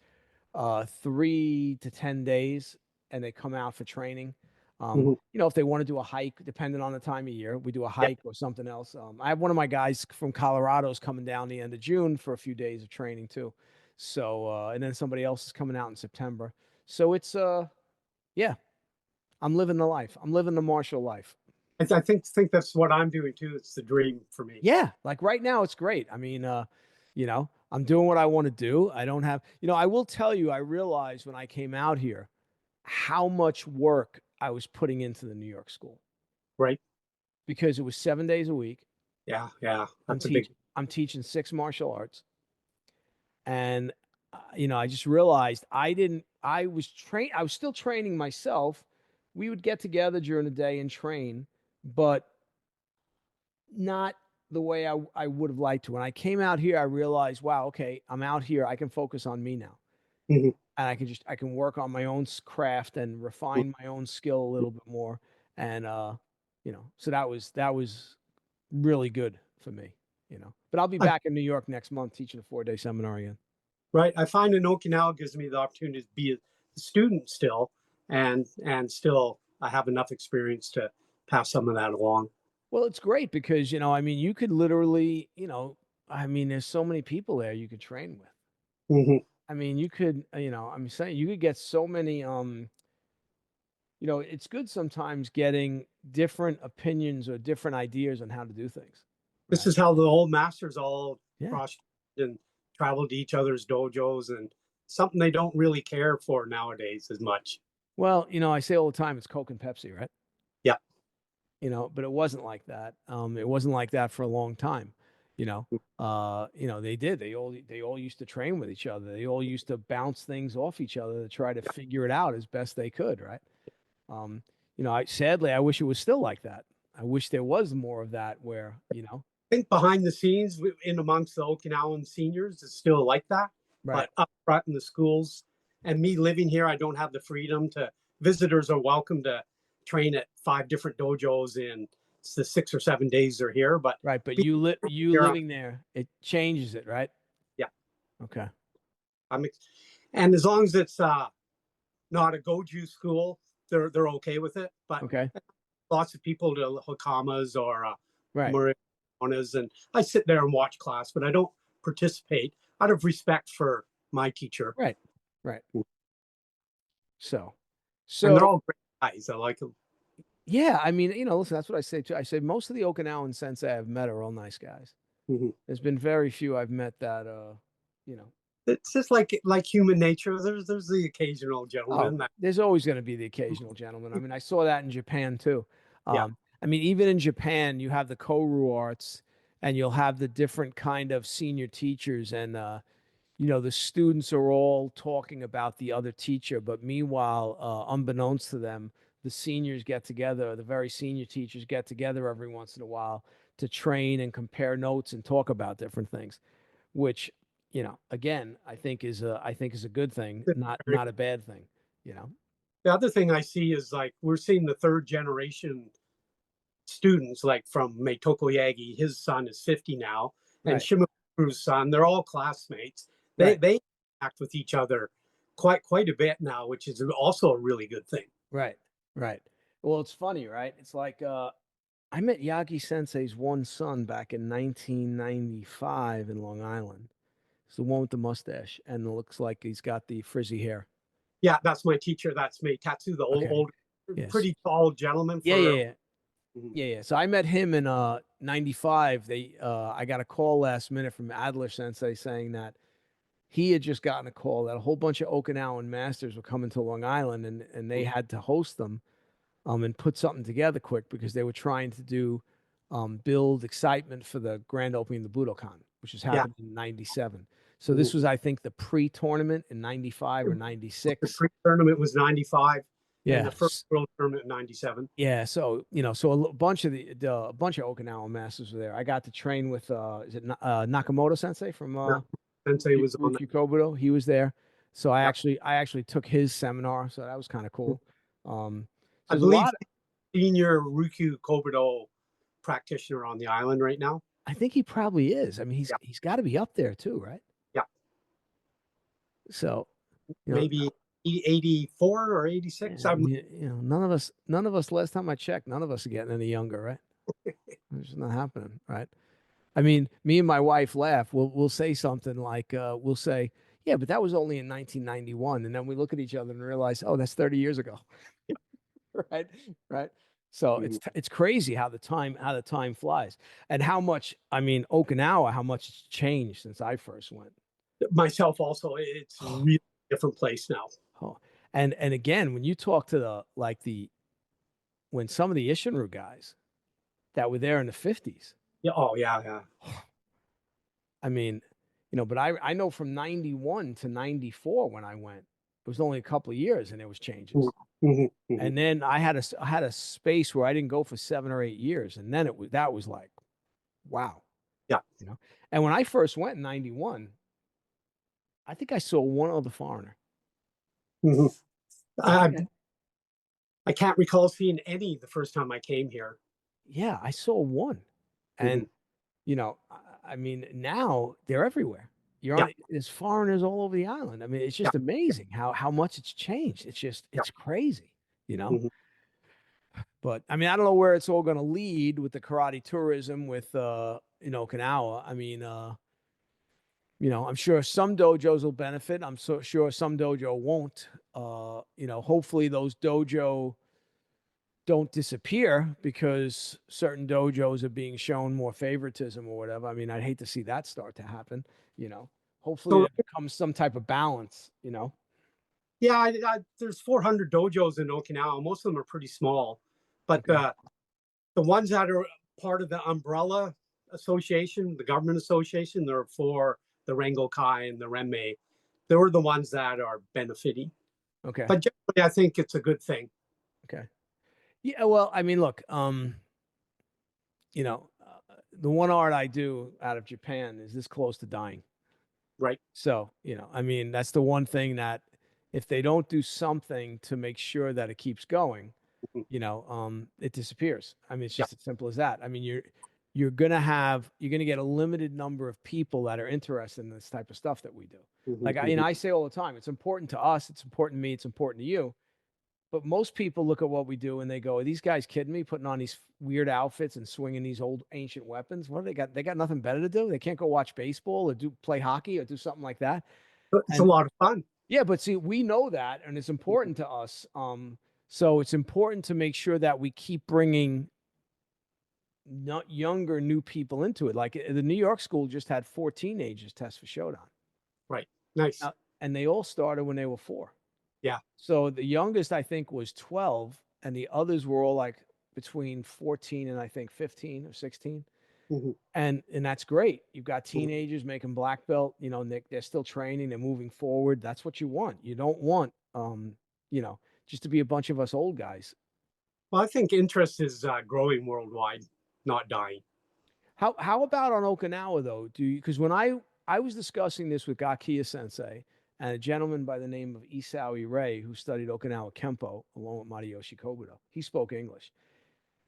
3 to 10 days, and they come out for training. If they want to do a hike, depending on the time of year, we do a hike or something else. I have one of my guys from Colorado's coming down the end of June for a few days of training too. So, and then somebody else is coming out in September. So it's, I'm living the life. I'm living the martial life. I think that's what I'm doing too. It's the dream for me. Yeah. Like right now it's great. I mean, I'm doing what I want to do. I don't have, I will tell you, I realized when I came out here how much work I was putting into the New York school. Right. Because it was 7 days a week. Yeah. I'm teaching 6 martial arts. And, I just realized I was still training myself. We would get together during the day and train, but not the way I would have liked to. When I came out here, I realized, wow, okay, I'm out here. I can focus on me now. And I can work on my own craft and refine my own skill a little bit more. And, so that was really good for me, but I'll be back in New York next month teaching a 4-day seminar again. Right. I find in Okinawa gives me the opportunity to be a student still, and still I have enough experience to pass some of that along. Well, it's great because, you could literally, there's so many people there you could train with. I mean, you could, I'm saying you could get so many, it's good sometimes getting different opinions or different ideas on how to do things. Right? This is how the old masters all crossed and travel to each other's dojos, and something they don't really care for nowadays as much. Well, I say all the time, it's Coke and Pepsi, right? Yeah. But it wasn't like that. It wasn't like that for a long time. They did. They all used to train with each other. They all used to bounce things off each other to try to figure it out as best they could, right? Sadly, I wish it was still like that. I wish there was more of that where. I think behind the scenes in amongst the Okinawan seniors, it's still like that. Right. But up front in the schools, and me living here, I don't have the freedom to. Visitors are welcome to train at 5 different dojos in the 6 or 7 days they're here. But right, but you living there, it changes it, right? Yeah. Okay. And as long as it's not a Goju school, they're okay with it. But okay, lots of people to Hakamas or right. Marianas, and I sit there and watch class, but I don't participate out of respect for my teacher. Right. So and they're all great guys. I like them. Yeah, I mean, listen, that's what I say too. I say most of the Okinawan sensei I've met are all nice guys. Mm-hmm. There's been very few I've met that, It's just like human nature. There's the occasional gentleman. There's always going to be the occasional gentleman. I mean, I saw that in Japan too. Yeah. I mean, even in Japan, you have the Koryu arts, and you'll have the different kind of senior teachers, and the students are all talking about the other teacher, but meanwhile, unbeknownst to them, the seniors get together, the very senior teachers get together every once in a while to train and compare notes and talk about different things, which, again, I think is a good thing, not a bad thing, The other thing I see is like we're seeing the third generation students, like from Meitoku Yagi, his son is 50 now, and Shimakuru's son, they're all classmates. They act with each other quite a bit now, which is also a really good thing. Right. Well, it's funny, right? It's like I met Yagi Sensei's one son back in 1995 in Long Island. It's the one with the mustache, and it looks like he's got the frizzy hair. Yeah, that's my teacher. That's Meitatsu, the old pretty tall gentleman. Yeah. So I met him in 95. I got a call last minute from Adler Sensei saying that he had just gotten a call that a whole bunch of Okinawan masters were coming to Long Island, and they had to host them and put something together quick because they were trying to do build excitement for the grand opening of the Budokan, which has happened in 97. So this was, I think, the pre-tournament in 95 or 96. The pre-tournament was 95. Yeah. And the first world tournament in 97. Yeah. So, a bunch of Okinawan masters were there. I got to train with, is it Nakamoto Sensei from Sensei was on Ryukyu Kobudo. He was there. So I actually took his seminar. So that was kind of cool. I believe senior Ryukyu Kobudo practitioner on the island right now. I think he probably is. I mean, he's got to be up there too, right? Yeah. So maybe 84 or 86. Yeah, none of us. Last time I checked, none of us are getting any younger, right? It's not happening, right? I mean, me and my wife laugh. We'll say something like, we'll say, "Yeah, but that was only in 1991," and then we look at each other and realize, "Oh, that's 30 years ago." Right. So it's crazy how the time flies, and how much, I mean, Okinawa, how much it's changed since I first went. Myself also, it's a really different place now. Oh, and again, when you talk to when some of the Ishinru guys that were there in the 50s. Yeah. Oh, yeah. I mean, but I know from 91 to 94 when I went, it was only a couple of years and there was changes. And then I had a space where I didn't go for 7 or 8 years, and then that was like, wow. Yeah. And when I first went in 91, I think I saw one other foreigner. I can't recall seeing any the first time I came here. Yeah, I saw one. And, I mean, now they're everywhere. There's foreigners all over the island. I mean, it's just amazing how much it's changed. It's crazy, But, I mean, I don't know where it's all going to lead with the karate tourism with, Okinawa. I mean, I'm sure some dojos will benefit. I'm so sure some dojo won't. Hopefully those dojo don't disappear because certain dojos are being shown more favoritism or whatever. I mean, I'd hate to see that start to happen. hopefully So there becomes some type of balance, you know? yeah, there's 400 dojos in Okinawa. Most of them are pretty small, but Okay. the ones that are part of the umbrella association, the government association, they're for the Rengo Kai and the Renmei. They're the ones that are benefiting. Okay. But generally, I think it's a good thing. Okay. Yeah. Well, I mean, look, you know, the one art I do out of Japan is this close to dying. Right. So, you know, I mean, that's the one thing that if they don't do something to make sure that it keeps going, Mhm. you know, it disappears. I mean, it's Yeah. just as simple as that. I mean, you're gonna get a limited number of people that are interested in this type of stuff that we do. Like Mhm. you know, I say all the time, it's important to us, it's important to me, it's important to you. But most people look at what we do and they go, "Are these guys kidding me? Putting on these weird outfits and swinging these old ancient weapons? What do they got? They got nothing better to do. They can't go watch baseball or play hockey or do something like that." It's a And lot of fun. yeah, but see, we know that, and it's important to us. So it's important to make sure that we keep bringing not younger new people into it. Like the New York school just had 4 teenagers test for Shodan, Right. Nice. and they all started when they were 4. Yeah. So the youngest I think was 12, and the others were all like between 14 and I think 15 or 16. Mhm. And that's great. You've got Mhm. teenagers making black belt, you know, they're still training, they're moving forward. That's what you want. You don't want you know, just to be a bunch of us old guys. Well, I think interest is growing worldwide, not dying. How about on Okinawa though? Do you because when I was discussing this with Gakiya Sensei and a gentleman by the name of Isaoi Rei who studied Okinawa Kempo along with Mariyoshi Kobudo. He spoke English.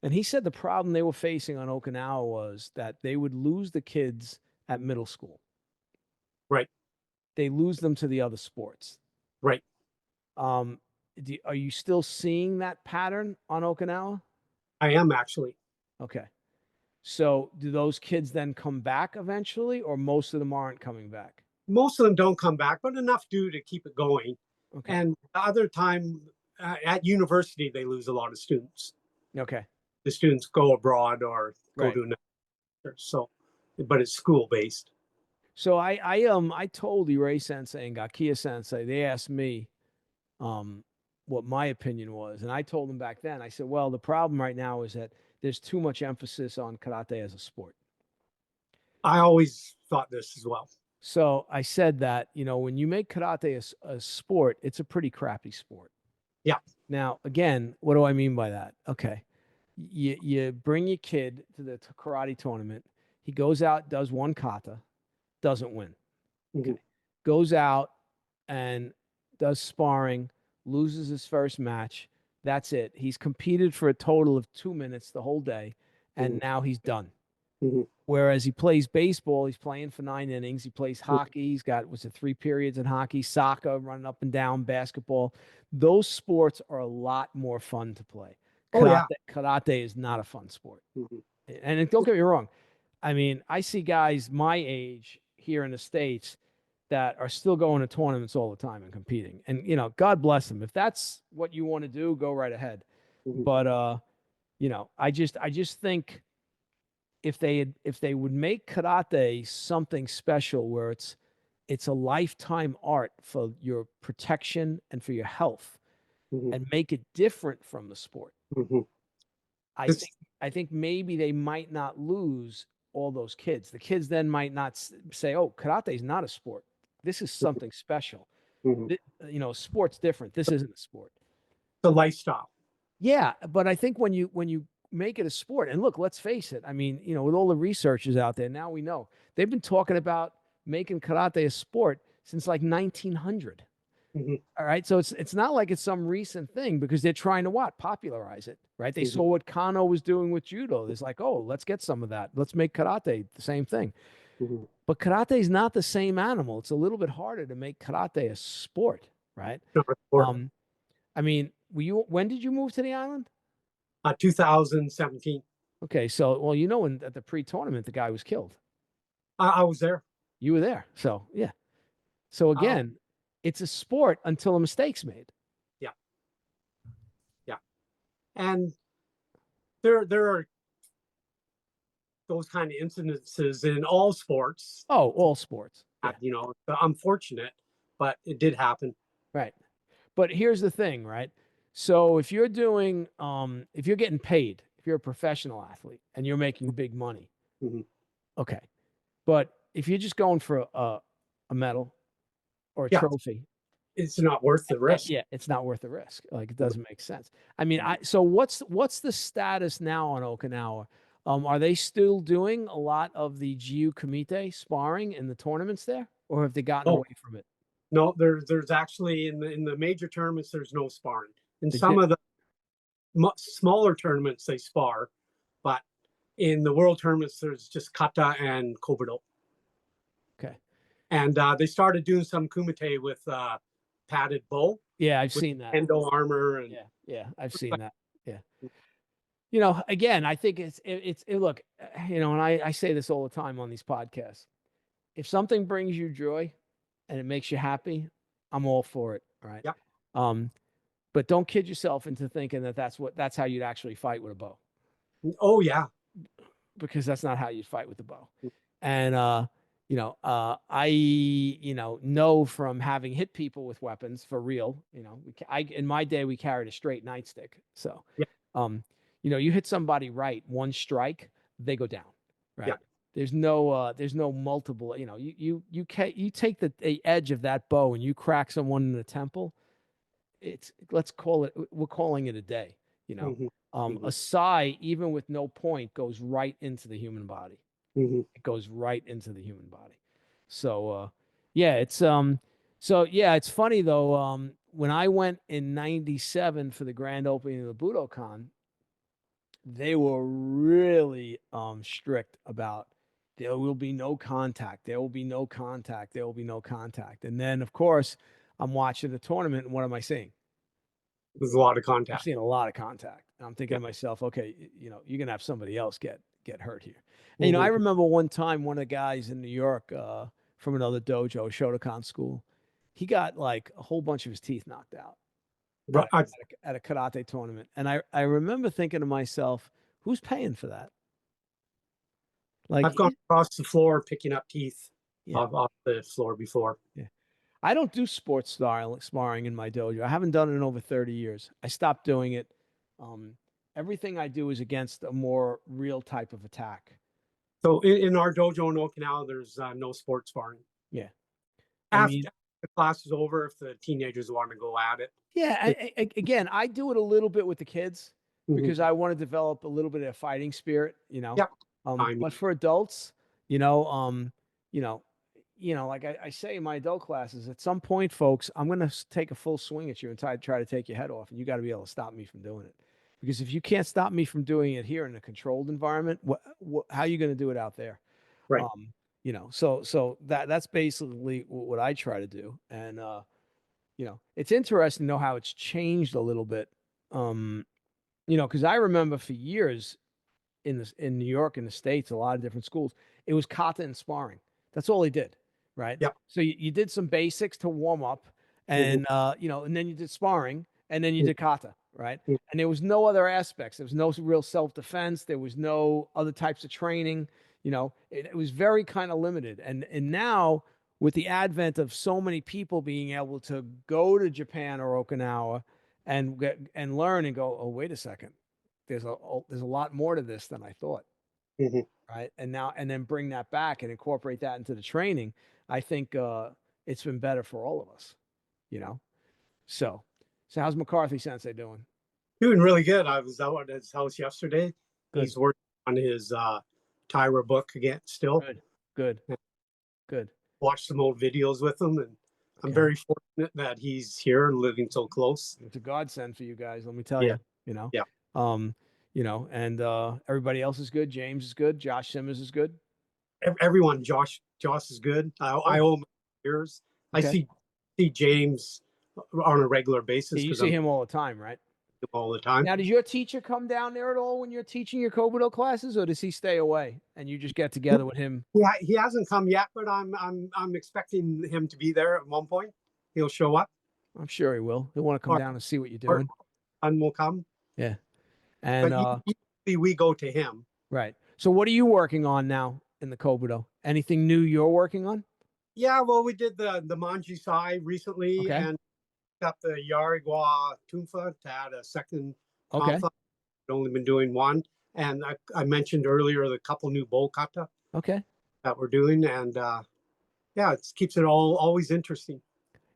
And he said the problem they were facing on Okinawa was that they would lose the kids at middle school. Right. They lose them to the other sports. Right. Um, are you still seeing that pattern on Okinawa? I am actually. Okay. So do those kids then come back eventually, or most of them aren't coming back? Most of them don't come back, but enough do to keep it going. Okay. And the other time at university, they lose a lot of students. Okay. The students go abroad or go Right. to another. So, but it's school based. So I told Irei Sensei and Gakiya Sensei, they asked me what my opinion was. And I told them back then, I said, well, the problem right now is that there's too much emphasis on karate as a sport. I always thought this as well. So I said that, you know, when you make karate a sport, it's a pretty crappy sport. Yeah. Now, again, what do I mean by that? Okay. You bring your kid to the karate tournament. He goes out, does one kata, doesn't win. Mhm. Okay. Goes out and does sparring, loses his first match. That's it. He's competed for a total of 2 minutes the whole day, and now he's done. Mhm. Whereas he plays baseball, he's playing for 9 innings. He plays Mhm. hockey. He's got, was it 3 periods in hockey, soccer, running up and down, basketball. Those sports are a lot more fun to play. Oh yeah. Karate is not a fun sport. Mhm. And don't get me wrong. I mean, I see guys my age here in the States that are still going to tournaments all the time and competing. And, you know, God bless them. If that's what you want to do, go right ahead. Mhm. But, you know, I just think if they would make karate something special where it's a lifetime art for your protection and for your health Mhm. and make it different from the sport. Mhm. I It's think I think maybe they might not lose all those kids. The kids then might not say, "Oh, karate is not a sport. This is something special." Mhm. You know, sport's different. This isn't a sport. the lifestyle. Yeah, but I think when you make it a sport, and look, let's face it. I mean, you know, with all the researchers out there, now we know they've been talking about making karate a sport since like 1900. Mhm. All right, so it's not like it's some recent thing because they're trying to what popularize it, right? They Mhm. saw what Kano was doing with judo. It's like, oh, let's get some of that. Let's make karate the same thing. Mhm. But karate is not the same animal. It's a little bit harder to make karate a sport, right? Or, Um, I mean, when did you move to the island? 2017. Okay, so well, you know, at the pre-tournament, the guy was killed. I was there. You were there, so yeah. So Oh, again, it's a sport until a mistake's made. yeah, yeah. And there are those kind of incidences in all sports. Oh, all sports. You know, unfortunate, but it did happen. Right. But here's the thing, right? So if you're doing, if you're getting paid, if you're a professional athlete and you're making big money, okay. But if you're just going for a medal or a trophy, it's not worth the risk. yeah, it's not worth the risk. Like, it doesn't make sense. I mean, so what's the status now on Okinawa? Are they still doing a lot of the Jiu Kumite sparring in the tournaments there, or have they gotten away from it? No, there's actually in the major tournaments there's no sparring. In They some did- of the smaller tournaments they spar, but in the world tournaments there's just Kata and Kobudo. Okay. And they started doing some kumite with padded bow. Yeah, I've seen that. Endo armor. And yeah, I've seen that. Yeah. You know, again, I think look, you know, and I say this all the time on these podcasts. If something brings you joy and it makes you happy, I'm all for it. Right. Yeah. But don't kid yourself into thinking that that's how you'd actually fight with a bow. Oh yeah. Because that's not how you fight with the bow. And you know, I know from having hit people with weapons for real. You know, in my day we carried a straight nightstick. So, you know, you hit somebody right, one strike, they go down. Right. Yeah. There's no multiple. You know, you take the edge of that bow and you crack someone in the temple. We're calling it a day. You know, a sai, even with no point, goes right into the human body. It goes right into the human body. So yeah, it's it's funny though. When I went in '97 for the grand opening of the Budokan, they were really strict about there will be no contact. There will be no contact. There will be no contact. And then of course I'm watching the tournament, and what am I seeing? There's a lot of contact. I'm seeing a lot of contact. And I'm thinking to myself, okay, you know, you're gonna have somebody else get hurt here. And, you know, I remember one time one of the guys in New York from another dojo, Shotokan school, he got like a whole bunch of his teeth knocked out at a karate tournament. And I remember thinking to myself, who's paying for that? Like, I've gone across the floor picking up teeth off the floor before. Yeah. I don't do sports sparring in my dojo. I haven't done it in over 30 years. I stopped doing it. Everything I do is against a more real type of attack. So in our dojo in Okinawa, there's no sports sparring. Yeah. After the class is over, if the teenagers want to go at it. Yeah. Again, I do it a little bit with the kids because I want to develop a little bit of fighting spirit, you know. But for adults, you know, like I say in my adult classes, at some point, folks, I'm going to take a full swing at you and try to take your head off, and you got to be able to stop me from doing it. Because if you can't stop me from doing it here in a controlled environment, how are you going to do it out there? Right. You know, so that's basically what I try to do. And, you know, it's interesting to know how it's changed a little bit. You know, because I remember for years in New York, in the States, a lot of different schools, it was kata and sparring. That's all they did. Right. Yeah. So you did some basics to warm up, and you know, and then you did sparring, and then you did kata. Right. And there was no other aspects. There was no real self-defense. There was no other types of training. You know, it was very kind of limited. And now with the advent of so many people being able to go to Japan or Okinawa and learn and go, oh, wait a second, there's a lot more to this than I thought. Right. And then bring that back and incorporate that into the training. I think it's been better for all of us, you know. So how's McCarthy Sensei doing? Doing really good. I was out at his house yesterday. Good. He's working on his Tyra book again still. Good. Watched some old videos with him, and I'm very fortunate that he's here living so close. It's a godsend for you guys, let me tell you. You know? Yeah. You know, and everybody else is good. James is good. Josh Simmons is good. Everyone, Josh is good. I owe him years. Okay. I see James on a regular basis. You see him all the time, right? All the time. Now, does your teacher come down there at all when you're teaching your Kobudo classes, or does he stay away and you just get together with him? Yeah, he hasn't come yet, but I'm expecting him to be there at one point. He'll show up. I'm sure he will. He'll want to come down and see what you're doing. And will come. Yeah. And usually we go to him. Right. So what are you working on now in the Kobudo? Anything new you're working on? Yeah, well, we did the Manji Sai recently, Okay. and got the Yarigwa Tunfa to add a second Okay. tonfa. I've only been doing one, and I mentioned earlier the couple new bowl kata Okay. that we're doing, and yeah, it keeps it all always interesting.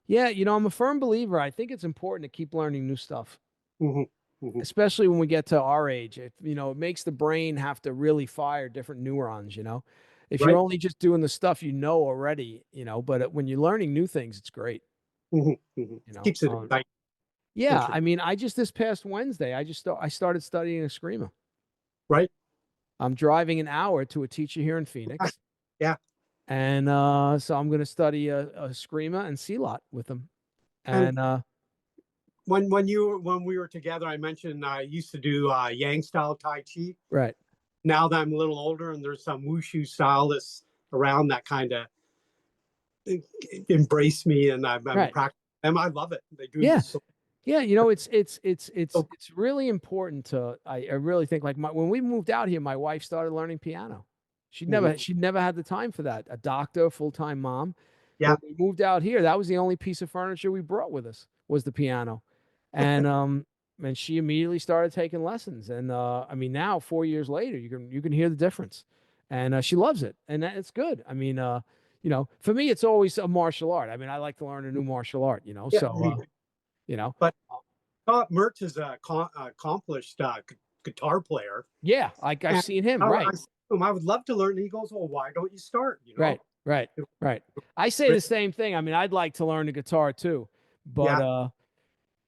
Yeah, you know, I'm a firm believer. I think it's important to keep learning new stuff, Hmm. Hmm. especially when we get to our age. You know, it makes the brain have to really fire different neurons, you know. If you're Right. only just doing the stuff you know already, you know, but when you're learning new things, it's great, Hmm. Hmm. you know. Keeps it exciting. Yeah, Interesting. I mean, I just this past Wednesday, I started studying Eskrima. Right. I'm driving an hour to a teacher here in Ah, Phoenix, yeah. and so I'm going to study a Eskrima and Silat with them. And And when we were together, I mentioned I used to do Yang style Tai Chi. right, Now that I'm a little older, and there's some wushu style that's around that kind of embrace me, and I'm right, practicing them. I love it. They do yeah, so. yeah. You know, So it's really important to. I really think like when we moved out here, my wife started learning piano. mhm. She'd never had the time for that. A doctor, full time mom. Yeah. When we moved out here, that was the only piece of furniture we brought with us was the piano, and she immediately started taking lessons. And I mean, now 4 years later, you can hear the difference, and she loves it, and it's good. I mean, you know, for me, it's always a martial art. I mean, I like to learn a new martial art. You know, Yeah. so you know, But Mertz is a accomplished guitar player, yeah, like I've and seen him. I Right, said to him, I would love to learn. And he goes, "Well, why don't you start?" You know. right, right, right. I say the same thing. I mean, I'd like to learn the guitar too, but Yeah.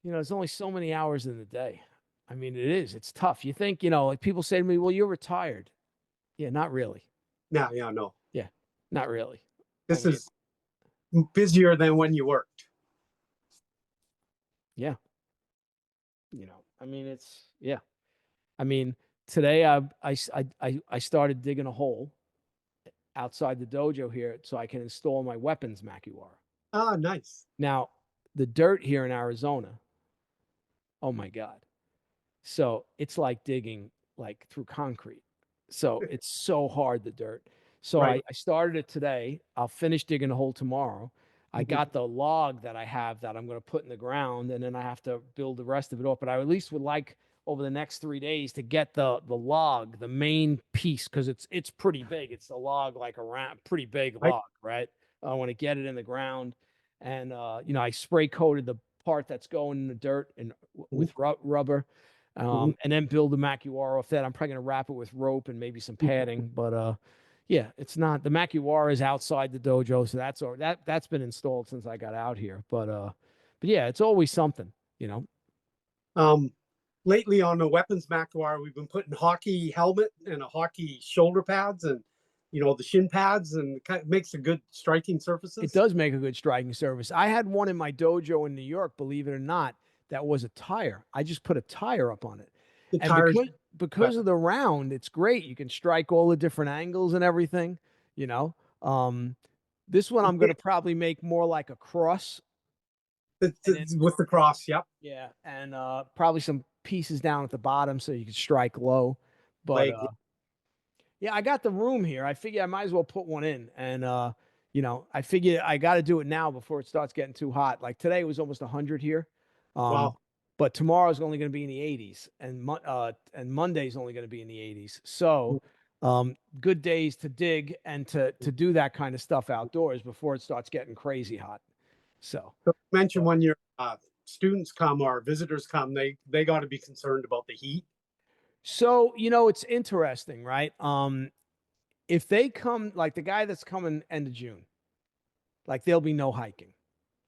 you know, there's only so many hours in the day. I mean, it is. It's tough. You think, you know, like people say to me, well, you're retired. Yeah, not really. Yeah. Yeah. No. Yeah, not really. I This mean, is busier than when you worked. yeah, you know, I mean, yeah. I mean, today I started digging a hole outside the dojo here so I can install my weapons makiwara. Ah, nice. Now, the dirt here in Arizona, oh my God. So it's like digging like through concrete. So it's so hard, the dirt. So Right. I started it today. I'll finish digging a hole tomorrow. I Mhm. got the log that I have that I'm going to put in the ground, and then I have to build the rest of it up. But I at least would like over the next 3 days to get the log, the main piece, because it's pretty big. It's a log like a pretty big Right. log, right? I want to get it in the ground, and you know, I spray coated the part that's going in the dirt and Mhm. with rubber, Mhm. and then build the makiwara off that. I'm probably gonna wrap it with rope and maybe some padding, but yeah, it's not the makiwara is outside the dojo, so that's been installed since I got out here. But yeah, it's always something, you know. Um, lately on the weapons McWire, we've been putting hockey helmet and a hockey shoulder pads, and the shin pads, and it kind of makes a good striking It surfaces. does make a good striking surface. I had one in my dojo in New York, believe it or not, that was a tire. I just put a tire up on it. The And tires, because of the round, it's great. You can strike all the different angles and everything, you know. This one I'm going to probably make more like a cross, and then with the cross. Yep. yeah, and probably some pieces down at the bottom so you can strike low. But Leg. yeah, I got the room here. I figure I might as well put one in. And you know, I figure I got to do it now before it starts getting too hot. Like today it was almost 100 here. Wow. But tomorrow's only going to be in the 80s and Monday's only going to be in the 80s. So, good days to dig and to do that kind of stuff outdoors before it starts getting crazy hot. So, So mention when your students come or visitors come, they got to be concerned about the heat. you know, it's interesting, right? If they come like the guy that's coming end of June, like there'll be no hiking.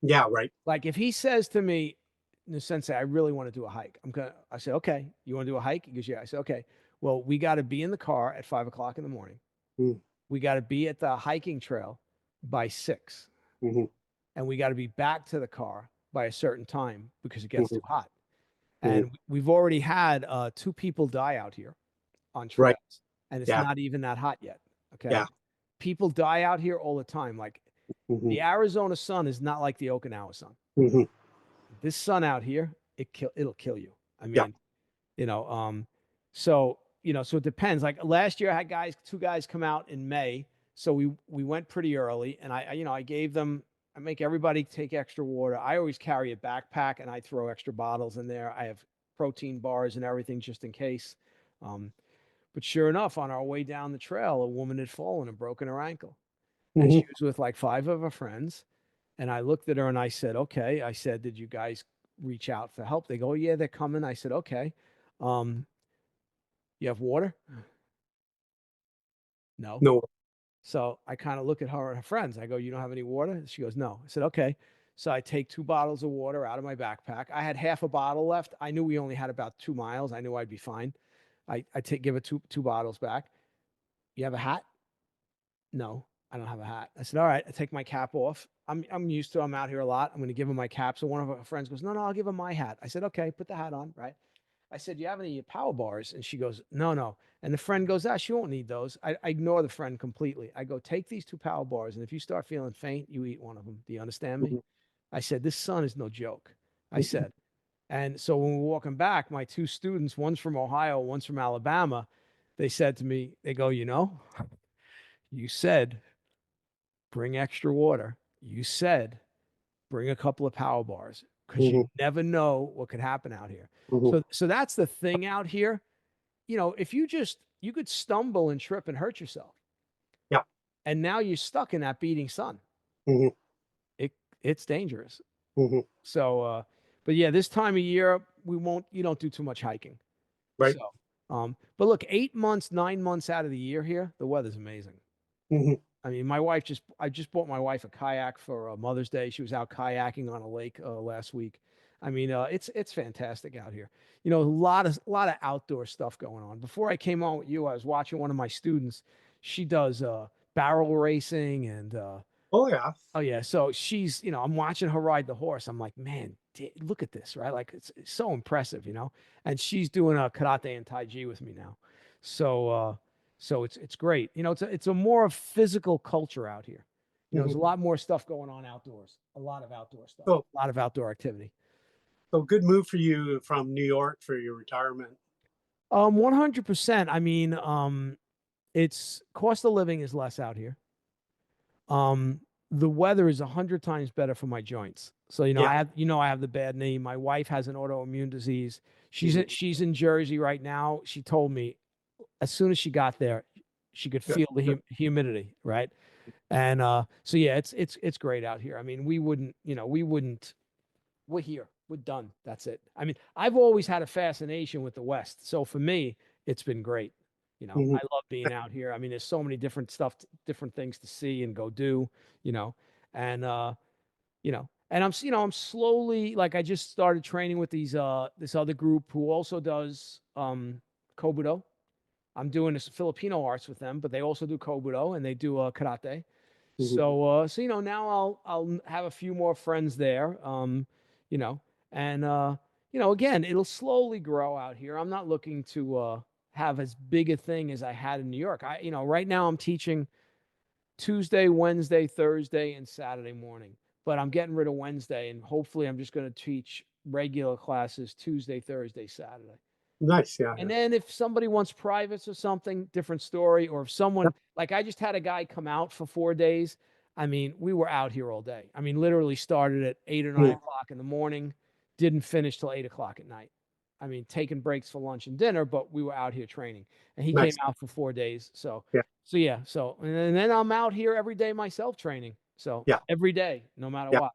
Yeah. Right. Like if he says to me, "No, Sensei, I really want to do a hike." I say, "Okay, you want to do a hike?" He goes, "Yeah." I say, "Okay, well, we got to be in the car at 5 o'clock in the morning. Mm-hmm. We got to be at the hiking trail by 6, Mm-hmm. and we got to be back to the car by a certain time because it gets Mm-hmm. too hot." Mm-hmm. And we've already had 2 people die out here on Right. trails, and it's Yeah. not even that hot yet. Yeah. Okay, people die out here all the time. Like Mm-hmm. the Arizona sun is not like the Okinawa sun. Mm-hmm. This sun out here, it'll kill you. I Yeah. mean, you know, so you know, so it depends. Like last year, I had 2 guys come out in May So we went pretty early, and I gave them. I make everybody take extra water. I always carry a backpack, and I throw extra bottles in there. I have protein bars and everything just in case. But sure enough, on our way down the trail, a woman had fallen and broken her ankle, and she was with like 5 of her friends. And I looked at her and I said, "Okay." I said, "Did you guys reach out for help?" They go, "Oh, yeah, they're coming." I said, "Okay. Um, you have water?" No. No. So I kind of look at her and her friends. I go, "You don't have any water?" She goes, "No." I said, "Okay." So I take 2 bottles of water out of my backpack. I had half a bottle left. I knew we only had about 2 miles. I knew I'd be fine. Give her two bottles back. "You have a hat?" "No, I don't have a hat." I said, "All right." I take my cap off. I'm used to. I'm out here a lot. I'm going to give him my cap. So one of her friends goes, "No, no, I'll give him my hat." I said, "Okay, put the hat on." Right. I said, "You have any power bars?" And she goes, "No, no." And the friend goes, "Ah, she won't need those." I ignore the friend completely. I go, "Take these 2 power bars, and if you start feeling faint, you eat one of them. Do you understand me?" I said, "This sun is no joke." I said. And so when we're walking back, my 2 students, one's from Ohio, one's from Alabama, they said to me, they go, "You said bring extra water. You said bring a couple of power bars because you never know what could happen out here." So that's the thing out here. If you could stumble and trip and hurt yourself. Yeah. And now you're stuck in that beating sun. It's dangerous. So, but yeah, this time of year, you don't do too much hiking. Right. So, but look, 8 months, 9 months out of the year here, the weather's amazing. I mean, I just bought my wife a kayak for Mother's Day. She was out kayaking on a lake last week. I mean, it's fantastic out here. A lot of outdoor stuff going on. Before I came on with you, I was watching one of my students. She does barrel racing and Oh yeah. oh yeah. So she's, I'm watching her ride the horse. I'm like, man, look at this, right? Like it's so impressive, And she's doing a karate and tai chi with me now. So it's great. It's a more physical culture out here. There's a lot more stuff going on outdoors. A lot of outdoor stuff. So, A lot of outdoor activity. so good move for you from New York for your retirement. 100%. I mean, it's cost of living is less out here. The weather is 100 times better for my joints. So, Yeah. I have the bad knee. My wife has an autoimmune disease. She's in Jersey right now. She told me as soon as she got there, she could feel the humidity, right? And so yeah, it's great out here. I mean, we're here. We're done. That's it. I mean, I've always had a fascination with the West. So for me, it's been great. I love being out here. I mean, there's so many different things to see and go do, and and I'm slowly, like, I just started training with this other group who also does Kobudo. I'm doing this Filipino arts with them, but they also do Kobudo and they do karate. So now I'll have a few more friends there. You know, and again, it'll slowly grow out here. I'm not looking to have as big a thing as I had in New York. Right now I'm teaching Tuesday, Wednesday, Thursday, and Saturday morning. But I'm getting rid of Wednesday, and hopefully I'm just going to teach regular classes Tuesday, Thursday, Saturday. Nice, yeah. And then if somebody wants privates or something, different story. Or if someone, like, I just had a guy come out for 4 days. I mean, we were out here all day. I mean, literally started at 8 or 9 o'clock in the morning, didn't finish till 8 o'clock at night. I mean, taking breaks for lunch and dinner, but we were out here training. And he came out for 4 days. So yeah. And then I'm out here every day myself training. So every day, no matter what,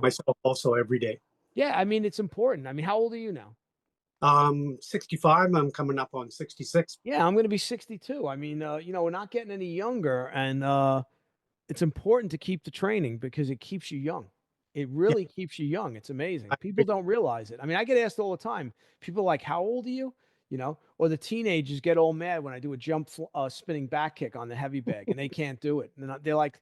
Myself also every day. Yeah, I mean, it's important. I mean, how old are you now? 65. I'm coming up on 66. Yeah, I'm going to be 62. I mean, we're not getting any younger, and it's important to keep the training because it keeps you young. It really keeps you young. It's amazing. People don't realize it. I mean, I get asked all the time. People are like, "How old are you?" Or the teenagers get all mad when I do a jump spinning back kick on the heavy bag and they can't do it. And they're like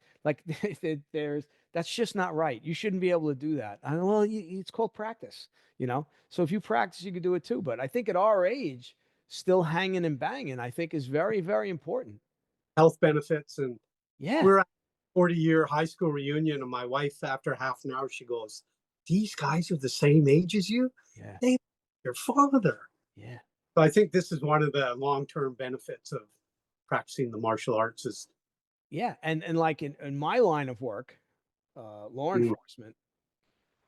that's just not right. You shouldn't be able to do that. Well, it's called practice, So if you practice, you can do it too. But I think at our age, still hanging and banging, I think is very, very important. Health benefits. And yeah, we're at a 40-year high school reunion, and my wife, after half an hour, she goes, "These guys are the same age as you? Yeah. They your father." Yeah. So I think this is one of the long-term benefits of practicing the martial arts is Yeah, and like in my line of work, law Mm.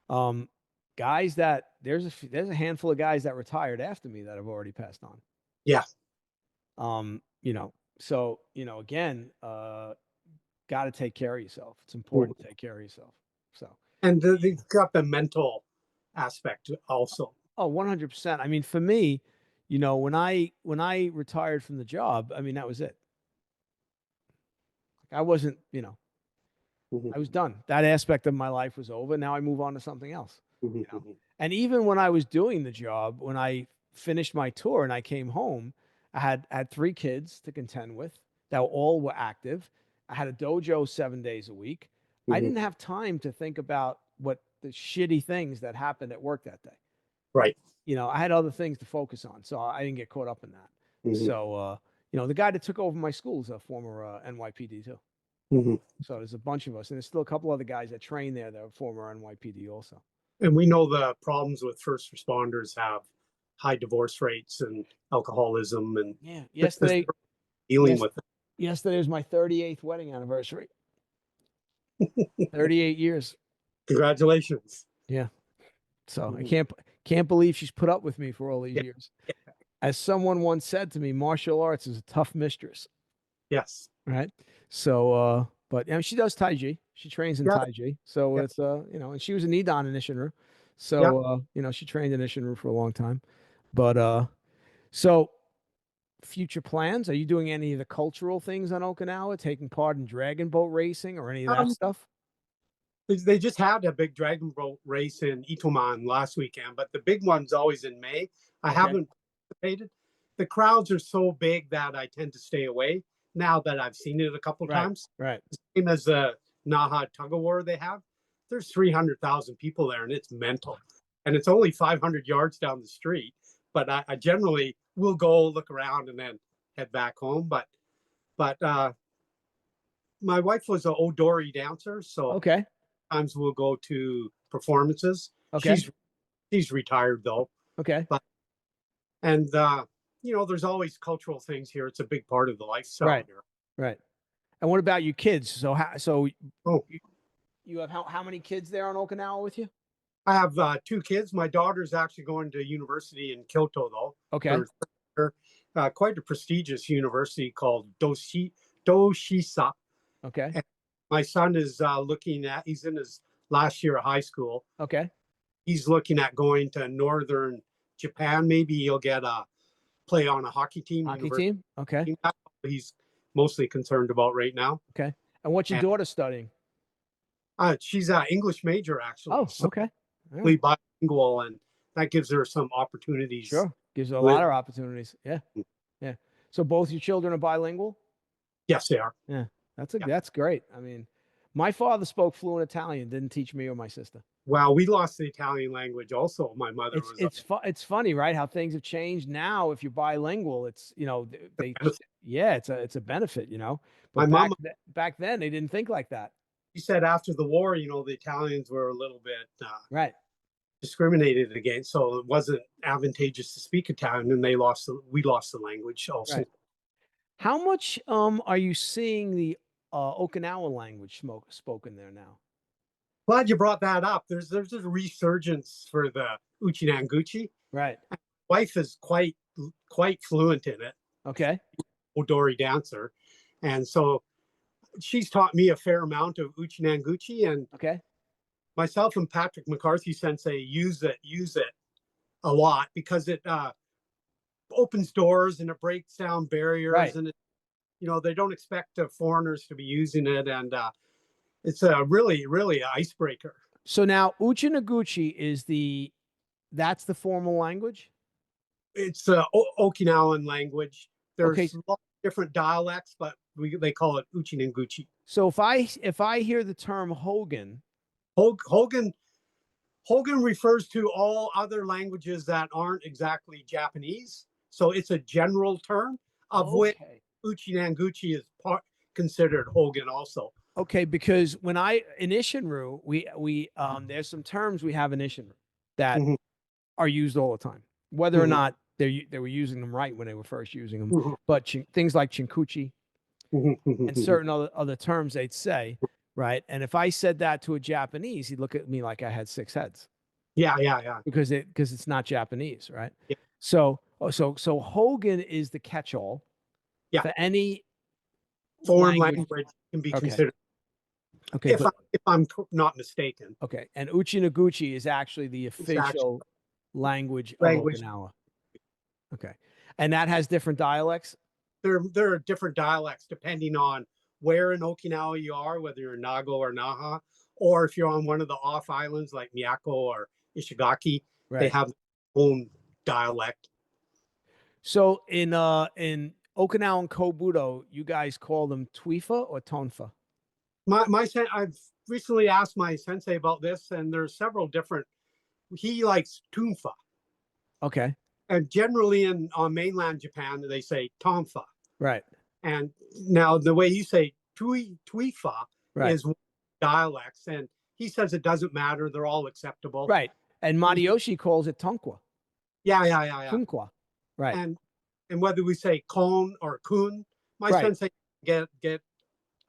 enforcement, guys that there's a handful of guys that retired after me that have already passed on. Yeah. You know, so again, got to take care of yourself. It's important Mhm. to take care of yourself. So, And they've got the mental aspect also. oh, 100%. I mean, for me, when I retired from the job, I mean, that was it. I wasn't, Mhm. I was done. That aspect of my life was over. Now I move on to something else, Mhm. Mhm. And even when I was doing the job, when I finished my tour and I came home, I had 3 kids to contend with that all were active. I had a dojo 7 days a week. I Mhm. didn't have time to think about what the shitty things that happened at work that day. Right. I had other things to focus on, so I didn't get caught up in that. Mhm. So, the guy that took over my school is a former NYPD too. Mhm. So there's a bunch of us, and there's still a couple other guys that train there that are former NYPD also. And we know the problems with first responders have high divorce rates and alcoholism, and Yeah. just dealing Yes, with it. yesterday was my 38th wedding anniversary. 38 years. Congratulations. Yeah. So I Mhm. can't believe she's put up with me for all these Yeah. years. As someone once said to me, martial arts is a tough mistress. Yes. Right. So, but she does Tai Chi. She trains in Yeah. Tai Chi. So Yeah. it's, and she was a Nidan in Ishinru. Yeah. So, she trained in Ishinru for a long time. But, so future plans, are you doing any of the cultural things on Okinawa, taking part in dragon boat racing or any of that Um, stuff? they just had a big dragon boat race in Itoman last weekend, but the big one's always in May. I Okay. haven't participated. The crowds are so big that I tend to stay away now that I've seen it a couple Right. times. Right. Same as the Naha tug of war they have. There's 300,000 people there, and it's mental. And it's only 500 yards down the street. But I generally will go look around and then head back home. But my wife was an Odori dancer, so Okay. sometimes we'll go to performances. Okay. She's retired though, Okay. but and there's always cultural things here. It's a big part of the lifestyle Right. here. Right. And what about you kids? So Oh, you have how many kids there on Okinawa with you? I have 2 kids. My daughter's actually going to university in Kyoto though. Okay. Her quite a prestigious university called Doshisa. Okay. And my son is he's in his last year of high school. Okay. He's looking at going to northern Japan. Maybe he'll get a play on a hockey team, Hockey university team? Okay. team. That's what he's mostly concerned about right now. Okay. And what's your And daughter studying? she's an English major actually, Oh, so okay. All right. bilingual, and that gives her some opportunities. Sure. Gives you a With lot of opportunities. Yeah. Yeah. So both your children are bilingual? yes, they are. Yeah. Yeah. That's great. I mean, my father spoke fluent Italian, didn't teach me or my sister. Well, we lost the Italian language also. My mother was It's funny, right? How things have changed now. If you're bilingual, it's they yeah, it's a benefit, my But mom. back then they didn't think like that. She said after the war, the Italians were a little bit Right. discriminated against, so it wasn't advantageous to speak Italian, and we lost the language also. Right. How much are you seeing the Okinawa language spoken there now? Glad you brought that up. There's a resurgence for the Uchinanguchi. Right. Wife is quite fluent in it, Okay. Odori dancer, and so she's taught me a fair amount of Uchinanguchi, and Okay. myself and Patrick McCarthy Sensei use it a lot because it opens doors and it breaks down barriers, Right. and they don't expect foreigners to be using it, and it's a really icebreaker. So now Uchinaguchi that's the formal language? It's Okinawan language. Okay. There's a lot of different dialects, but they call it Uchinanguchi. So if I hear the term Hogan, Hogan refers to all other languages that aren't exactly Japanese. So it's a general term, of which okay. Uchinanguchi is considered Hogan also. Okay, because when I in Ishinru, we there's some terms we have in Ishinru that Mhm, are used all the time, whether or mhm, not they were using them right when they were first using them. mhm. But things like chinkuchi, and certain other terms they'd say, right? And if I said that to a Japanese, he'd look at me like I had 6 heads. Yeah. Because it's not Japanese, right? Yeah. So Hogan is the catch-all for any foreign language can be considered. Okay, if I'm not mistaken. Okay, and Uchi-no-guchi is actually the official language of Okinawa. Okay, and that has different dialects? There are different dialects depending on where in Okinawa you are, whether you're in Nago or Naha, or if you're on one of the off islands like Miyako or Ishigaki, they have their own dialect. So in Okinawan Kobudo, you guys call them Tuifa or Tonfa? I've recently asked my sensei about this, and there's several different. He likes Tunfa. Okay. And generally on mainland Japan, they say Tonfa. Right. And now the way you say Tuifa is dialects, and he says it doesn't matter; they're all acceptable. Right. And Matayoshi calls it Tonkwa. Yeah. Tunkwa. Right. And whether we say kon or kun, my sensei get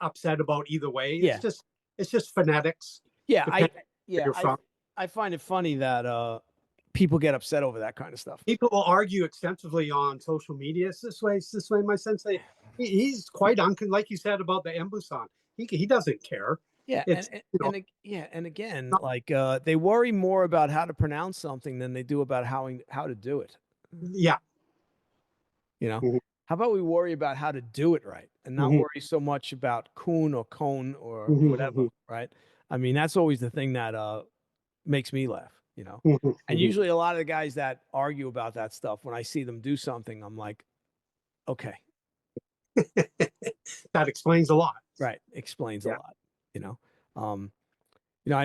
upset about either way. It's just phonetics. Yeah, I find it funny that people get upset over that kind of stuff. People will argue extensively on social media. It's this way. My sensei, he's quite like you said about the Embusan. He doesn't care. Yeah, and again, like they worry more about how to pronounce something than they do about how to do it. Yeah. How about we worry about how to do it right and not worry so much about kun or cone or whatever, right? I mean, that's always the thing that makes me laugh, And usually a lot of the guys that argue about that stuff, when I see them do something, I'm like, okay. That explains a lot. Right. Explains a lot, I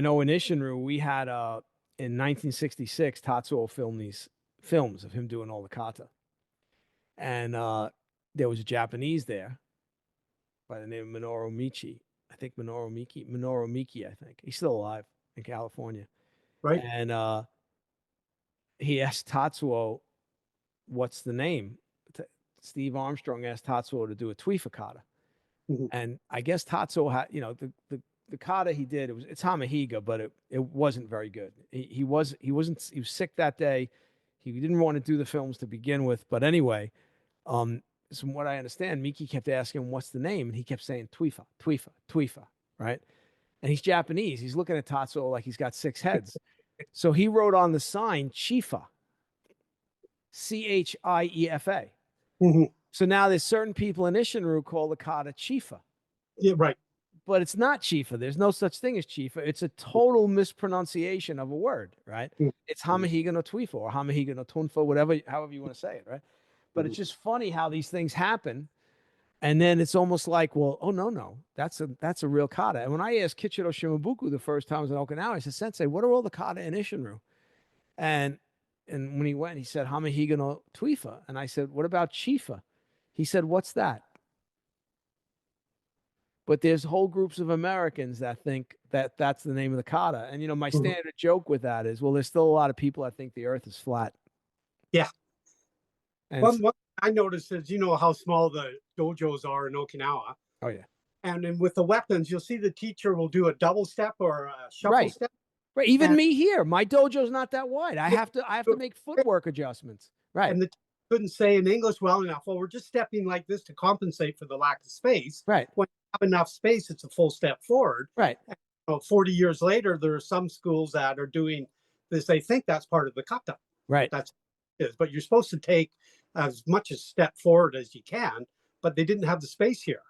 know in Isshinryu, we had in 1966, Tatsuo filmed these films of him doing all the kata. And there was a Japanese there by the name of Minoru Michi. I think Minoru Miki, I think. He's still alive in California. Right. And he asked Tatsuo, what's the name? Steve Armstrong asked Tatsuo to do a Tuifa kata. And I guess Tatsuo had, the kata he did, it's Hamahiga, but it wasn't very good. He was sick that day. He didn't want to do the films to begin with. But anyway, from what I understand, Miki kept asking him, what's the name? And he kept saying Tuifa, Tuifa, Tuifa, right? And he's Japanese. He's looking at Tatsuo like he's got 6 heads. So he wrote on the sign, Chifa, Chiefa. So now there's certain people in Isshinryu call the kata Chifa. Yeah, right. But it's not Chifa. There's no such thing as Chifa. It's a total mispronunciation of a word, right? It's Hamahiga no Tuifa or Hamahiga no Tunfa, however you want to say it, right? But it's just funny how these things happen. And then it's almost like, well, oh, no, that's a real kata. And when I asked Kichiro Shimabuku the first time I was in Okinawa, I said, Sensei, what are all the kata in Isshinryu? And when he went, he said, Hamahiga no Tuifa. And I said, what about Chifa? He said, what's that? But there's whole groups of Americans that think that that's the name of the kata. And, my standard joke with that is, well, there's still a lot of people that think the earth is flat. Yeah. And what I noticed is, how small the dojos are in Okinawa. Oh, yeah. And then with the weapons, you'll see the teacher will do a double step or a shuffle step. Right. Even me here, my dojo's not that wide. I have to make footwork adjustments. Right. And the teacher couldn't say in English well enough, well, we're just stepping like this to compensate for the lack of space. Right. When you have enough space, it's a full step forward. Right. And, 40 years later, there are some schools that are doing this. They think that's part of the kata. Right. But you're supposed to take as much a step forward as you can, but they didn't have the space here.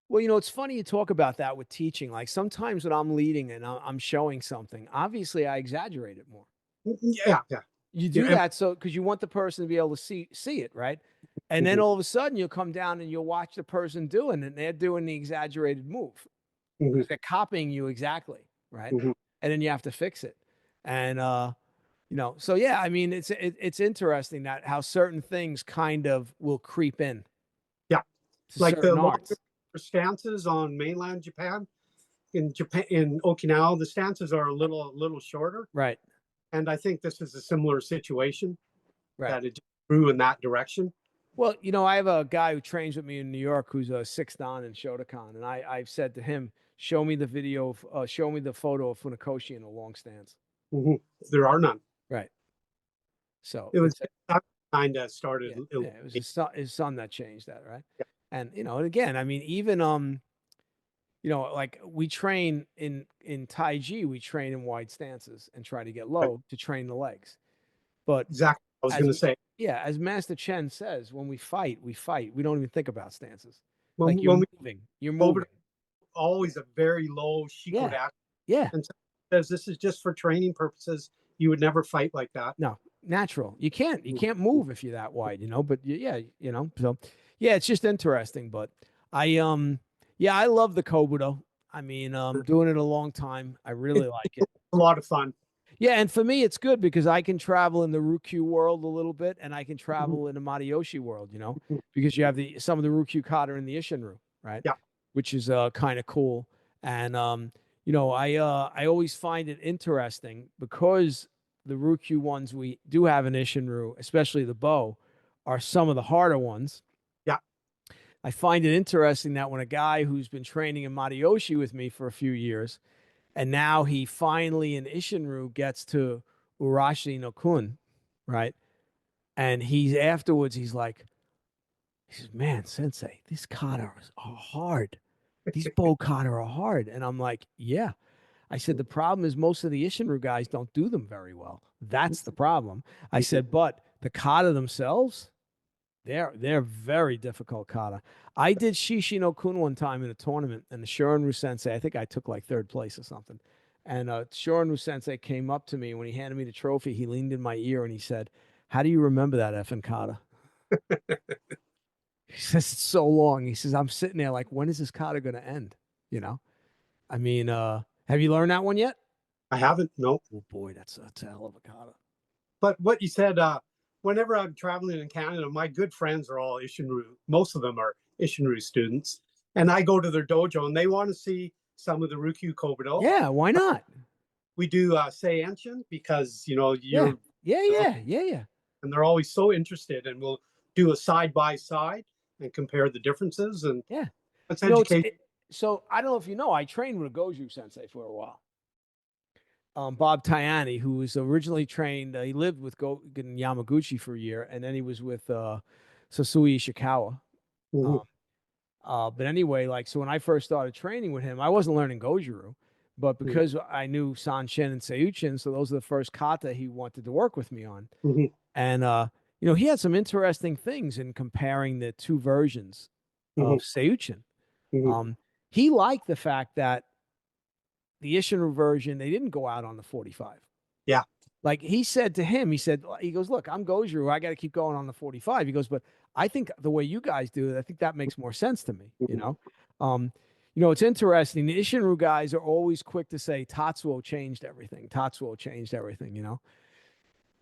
Well, it's funny you talk about that with teaching. Like sometimes when I'm leading and I'm showing something, obviously I exaggerate it more. Yeah. You do that because you want the person to be able to see it, right? And then all of a sudden you'll come down and you'll watch the person doing it, and they're doing the exaggerated move. They're copying you exactly, right? And then you have to fix it. And so yeah, I mean, it's interesting that how certain things kind of will creep in. Yeah, like the stances on mainland Japan. In Okinawa, the stances are a little shorter. Right. And I think this is a similar situation. Right. That it grew in that direction. Well, I have a guy who trains with me in New York who's a 6th Dan in Shotokan, and I've said to him, show me the show me the photo of Funakoshi in a long stance. Mhm. There are none. Right. So It was it's kind of started. it was his son that changed that, right? Yeah. And and again, I mean, even like we train in Tai Chi, we train in wide stances and try to get low to train the legs. But Exactly. I was as going to say as Master Chen says, when we fight, we fight. We don't even think about stances. when Like you're when we moving, you're Kobudo, moving. always a very low Yeah, shikodaku, yeah. and says this is just for training purposes. You would never fight like that. No, natural. You can't move if you're that wide, But yeah, So yeah, it's just interesting. But I yeah, I love the Kobudo. I mean, doing it a long time. I really like it. A lot of fun. Yeah, and for me, it's good because I can travel in the Ryukyu world a little bit, and I can Mhm. travel in the Matayoshi world, Mhm. because you have some of the Ryukyu kata in the Ishinru, right? Yeah. Which is kind of cool. And I always find it interesting because the Ryukyu ones we do have in Ishinru, especially the bow, are some of the harder ones. Yeah. I find it interesting that when a guy who's been training in Matayoshi with me for a few years, and now he finally in Ishinru gets to Urashi no Kun, right? And he's like, he says, man, Sensei, these kata are hard. These bow kata are hard. And I'm like, yeah. I said, the problem is most of the Ishinru guys don't do them very well. That's the problem. I said, but the kata themselves, they're very difficult kata. I did Shishi no Kun one time in a tournament, and the Shorinru Sensei, I think I took like 3rd place or something. And Shorinru Sensei came up to me when he handed me the trophy. He leaned in my ear and he said, "How do you remember that effing kata?" He says it's so long. He says I'm sitting there like, when is this kata going to end? I mean, have you learned that one yet? I haven't. No. Oh boy, that's a hell of a kata. But what you said, whenever I'm traveling in Canada, my good friends are all Ishinru. Most of them are Ishinru students. And I go to their dojo and they want to see some of the Ryukyu Kobudo. Yeah, why not? We do Seienshin because, Yeah, you're, yeah. and they're always so interested. And we'll do a side by side and compare the differences. And Yeah. it's It's education. so I don't know if I trained with a Goju Sensei for a while. Bob Tayani, who was originally trained, he lived with in Yamaguchi for a year, and then he was with Sasui Ishikawa. Mhm. But anyway, so when I first started training with him, I wasn't learning Goju-Ryu, but Mhm. because I knew Sanshin and Seuchin, so those are the first kata he wanted to work with me on. Mhm. And he had some interesting things in comparing the two versions of Mhm. Seuchin. Mhm. He liked the fact that the Ishinru version, they didn't go out on the 45. Yeah. Like he said to him, he goes, look, I'm Goju, I got to keep going on the 45. He goes, but I think the way you guys do it, I think that makes more sense to me. It's interesting. The Ishinru guys are always quick to say Tatsuo changed everything. Tatsuo changed everything.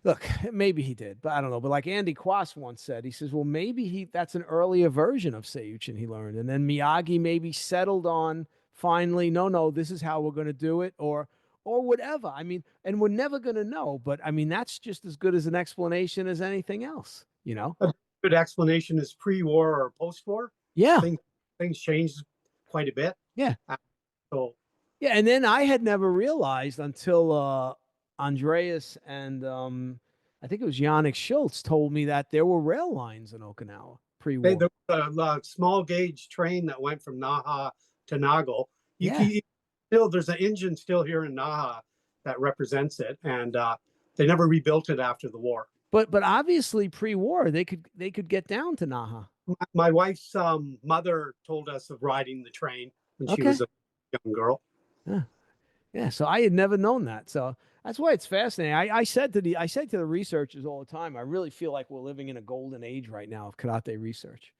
Look, maybe he did, but I don't know. But like Andy Quas once said, he says, well, maybe that's an earlier version of Seuchin he learned. And then Miyagi maybe settled on finally, no, this is how we're going to do it, or whatever. I mean, and we're never going to know, but I mean, that's just as good as an explanation as anything else. A good explanation is pre-war or post-war. Yeah. Things changed quite a bit. Yeah. So Yeah. And then I had never realized until Andreas and I think it was Yannick Schultz told me that there were rail lines in Okinawa pre-war. there was a small gauge train that went from Naha to Nago. Yeah. There's an engine still here in Naha that represents it, and they never rebuilt it after the war. But obviously pre-war they could get down to Naha. My wife's mother told us of riding the train when she Okay. was a young girl. Yeah. So I had never known that. So that's why it's fascinating. I said to the researchers all the time, I really feel like we're living in a golden age right now of karate research.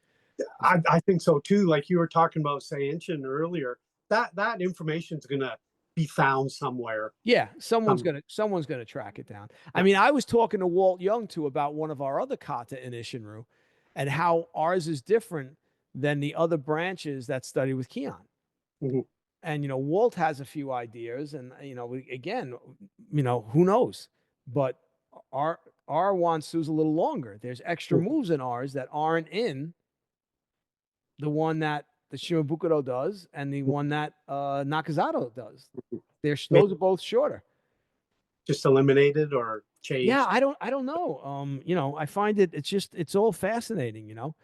I think so too. Like you were talking about Seienshin earlier, that information is gonna be found somewhere. Yeah, someone's gonna track it down. I mean, I was talking to Walt Young too about one of our other kata in Ishinru, and how ours is different than the other branches that study with Kion. Mm-hmm. And Walt has a few ideas, and again, who knows? But our our wansu's a little longer. There's extra moves in ours that aren't in the one that the Shimabukuro does and the one that Nakazato does. Those are both shorter. Just eliminated or changed? Yeah, I don't know. You know, I find it's all fascinating, you know.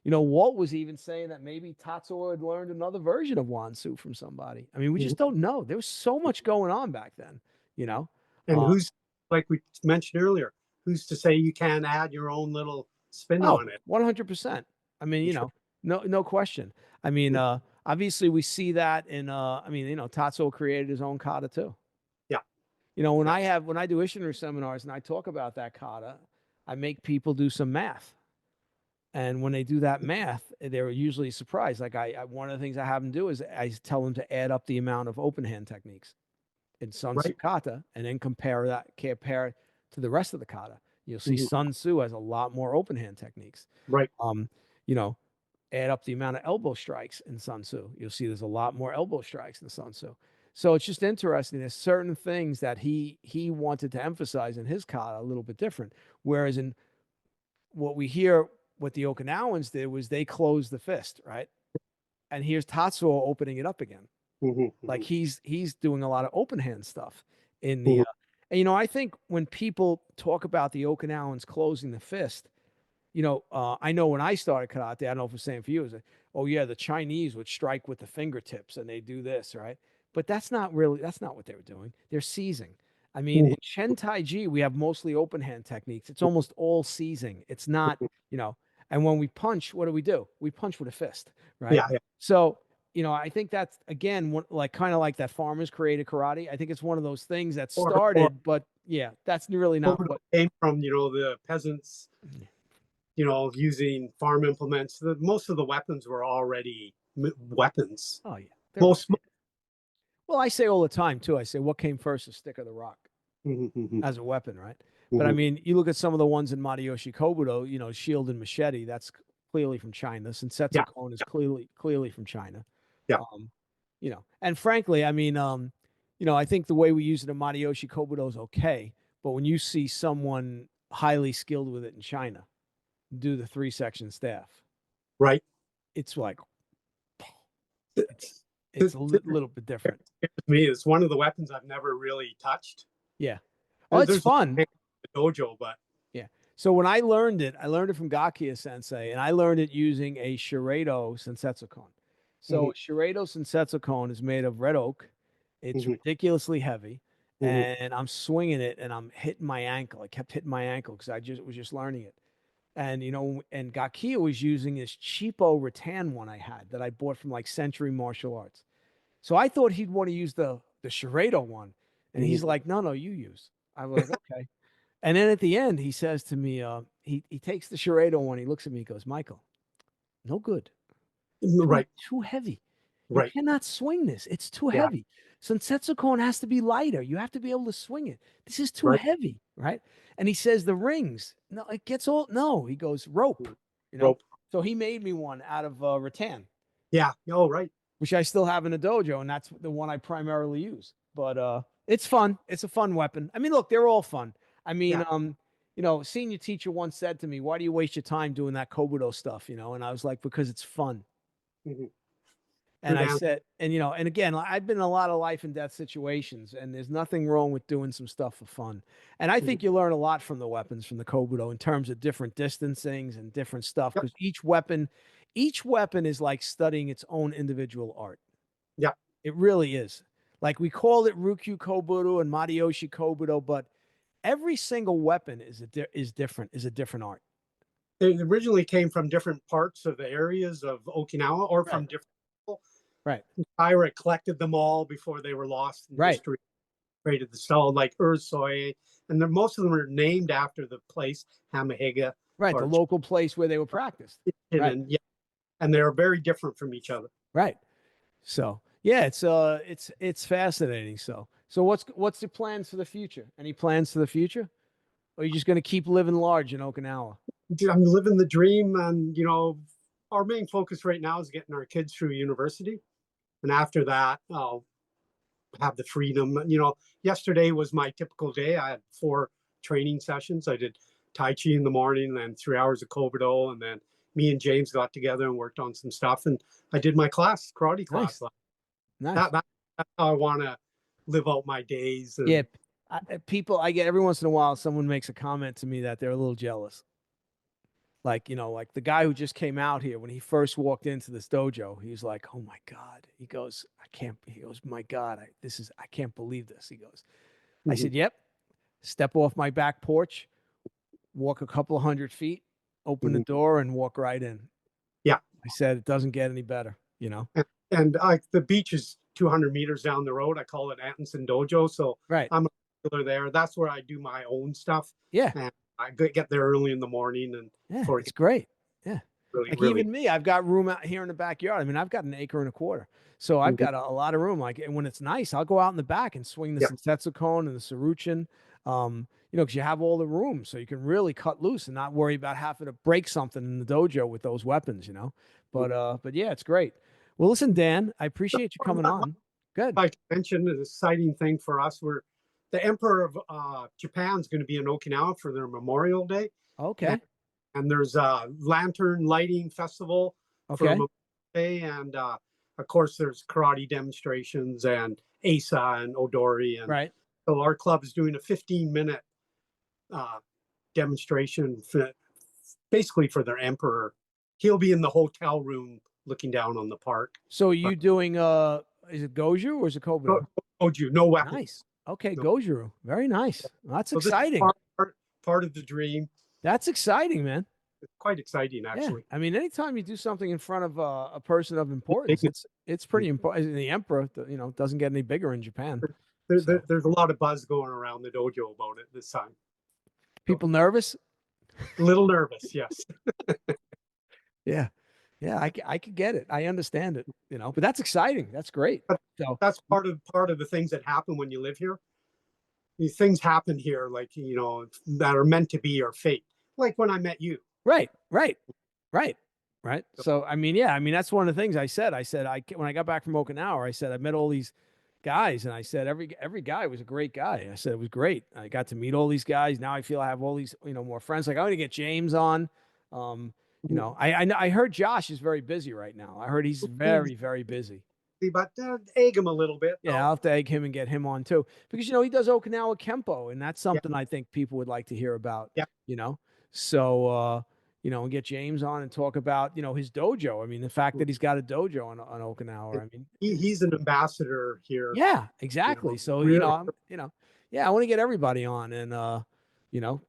Walt was even saying that maybe Tatsuo had learned another version of Wansu from somebody. I mean, we just don't know. There was so much going on back then, you know. And who's, like we mentioned earlier, who's to say you can't add your own little spin on it? 100%. I mean, you know, no question. I mean, obviously we see that in I mean, you know, Tatsuo created his own kata too. Yeah. You know, when I do Ishinru seminars and I talk about that kata, I make people do some math. And when they do that math, they're usually surprised. Like one of the things I have them do is I tell them to add up the amount of open hand techniques in Sun Tzu kata and then compare it to the rest of the kata. You'll see Sun Tzu has a lot more open hand techniques. Right. You know, add up the amount of elbow strikes in Sun Tzu. You'll see there's a lot more elbow strikes in Sun Tzu. So it's just interesting. There's certain things that he wanted to emphasize in his kata a little bit different. Whereas in what we hear, what the Okinawans did was they closed the fist, right? And here's Tatsuo opening it up again. Like he's doing a lot of open hand stuff in the, and you know, I think when people talk about the Okinawans closing the fist, you know, I know when I started karate, I don't know if it's the same for you, is like, oh yeah, the Chinese would strike with the fingertips and they do this, right? But that's not what they were doing. They're seizing. I mean, in Shen Tai Ji, we have mostly open hand techniques. It's almost all seizing. It's not, you know, and when we punch, what do? We punch with a fist, right? Yeah. So, you know, I think that's, again, like kind of like that farmers created karate. I think it's one of those things that started, but yeah, that's really not what came from, you know, the peasants, you know, using farm implements. Most of the weapons were already weapons. Oh, yeah. Most. Well, I say all the time, too. I say, what came first, the stick or the rock? As a weapon, right? But I mean, you look at some of the ones in Masayoshi Kobudo, you know, shield and machete, that's clearly from China. Sensetsu Kon is clearly from China. Yeah. You know, and frankly, I mean, you know, I think the way we use it in Masayoshi Kobudo is okay. But when you see someone highly skilled with it in China do the 3-section staff, right? It's like, it's a little bit different. Me, it's one of the weapons I've never really touched. Yeah. Oh, it's fun. The dojo, but yeah. So when I learned it from Gakia Sensei, and I learned it using a Shiredo Sensetsu Kon. So Shiredo Sensetsu Kon is made of red oak. It's ridiculously heavy, and I'm swinging it, and I'm hitting my ankle. I kept hitting my ankle because I was just learning it. And, you know, and Gakia was using this cheapo rattan one I had that I bought from like Century Martial Arts. So I thought he'd want to use the Shiredo one. And he's like, no, you use. I was like, okay. And then at the end, he says to me, he takes the Shiredo one. He looks at me, he goes, Michael, no good. Right. Too heavy. You cannot swing this. It's too heavy. Sensetsu Kon has to be lighter. You have to be able to swing it. This is too heavy, right? And he says the rings. No, it gets all. No, he goes rope. You know. Rope. So he made me one out of rattan. Yeah. Oh, right. Which I still have in a dojo, and that's the one I primarily use. But it's fun. It's a fun weapon. I mean, look, they're all fun. I mean, you know, senior teacher once said to me, "Why do you waste your time doing that Kobudo stuff?" You know, and I was like, "Because it's fun." And I said, and you know, and again, I've been in a lot of life and death situations, and there's nothing wrong with doing some stuff for fun. And I think you learn a lot from the weapons from the Kobudo in terms of different distancings and different stuff, because each weapon is like studying its own individual art. Yeah, it really is. Like we call it Ryukyu Kobudo and Masayoshi Kobudo, but every single weapon is a different art. They originally came from different parts of the areas of Okinawa, or from different people. Right. Ira collected them all before they were lost in history. Created the style like Ursoi, and most of them are named after the place Hamahega. Right, the local place where they were practiced. And and they're very different from each other. Right. So yeah, it's fascinating. So what's the plans for the future? Any plans for the future? Or are you just going to keep living large in Okinawa? I'm living the dream, and you know, our main focus right now is getting our kids through university, and after that, I'll have the freedom. You know, yesterday was my typical day. I had 4 training sessions. I did Tai Chi in the morning, and then 3 hours of Kobudo, and then me and James got together and worked on some stuff. And I did my karate class. Nice. That's how I want to live out my days. And Yeah. People, I get every once in a while, someone makes a comment to me that they're a little jealous. Like, like the guy who just came out here, when he first walked into this dojo, he was like, "Oh my God." He goes, he goes, "My God, I can't believe this." He goes, I said, "Yep, step off my back porch, walk a couple of 100 feet, open the door and walk right in." Yeah. I said, "It doesn't get any better, And the beach is 200 meters down the road. I call it Antonsen Dojo. So Right. I'm a regular there. That's where I do my own stuff. Yeah. And I get there early in the morning. And yeah, it's great. Yeah. really, Like really. even me, I've got room out here in the backyard. I mean, I've got an acre and a quarter. So I've got a lot of room. Like, and when it's nice, I'll go out in the back and swing the Sensetsu cone and the Seuchin, because you have all the room. So you can really cut loose and not worry about having to break something in the dojo with those weapons, But yeah, it's great. Well, listen, Dan, I appreciate you coming on. Good. Like I mentioned, an exciting thing for us. The Emperor of Japan's going to be in Okinawa for their Memorial Day. Okay. And there's a lantern lighting festival for Memorial Day. And of course, there's karate demonstrations and Asa and Odori. And right. So our club is doing a 15-minute demonstration basically for their emperor. He'll be in the hotel room looking down on the park. So are you doing is it Goju or is it Kobudo? Goju, no weapons. Nice. Okay, no. Goju-Ryu. Very nice. Well, that's exciting. Part of the dream. That's exciting, man. It's quite exciting, actually. Yeah. I mean, anytime you do something in front of a person of importance, it's pretty important. The emperor, doesn't get any bigger in Japan. There's a lot of buzz going around the dojo about it this time. People nervous? A little nervous, yes. Yeah. I could get it. I understand it, but that's exciting. That's great. So that's part of the things that happen when you live here. These things happen here, like, that are meant to be or fate. Like when I met you. Right. So, I mean, that's one of the things I said. When I got back from Okinawa, I said, I met all these guys, and I said, every guy was a great guy. I said, it was great. I got to meet all these guys. Now I feel I have all these, more friends. Like, I'm going to get James on. I heard Josh is very busy right now. I heard he's very, very busy. But egg him a little bit. Yeah, I'll have to egg him and get him on too, because he does Okinawa Kempo, and that's something I think people would like to hear about. Yeah. So and get James on and talk about his dojo. I mean, the fact that he's got a dojo on Okinawa. I mean, he's an ambassador here. Yeah, exactly. So really. I want to get everybody on and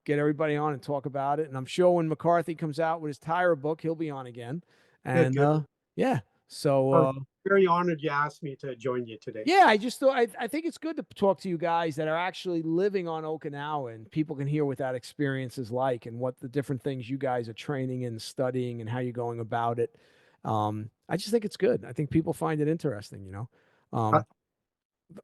get everybody on and talk about it. And I'm sure when McCarthy comes out with his Tyra book, he'll be on again. And yeah. So I'm very honored you asked me to join you today. Yeah, I just thought I think it's good to talk to you guys that are actually living on Okinawa, and people can hear what that experience is like and what the different things you guys are training and studying and how you're going about it. I just think it's good. I think people find it interesting, I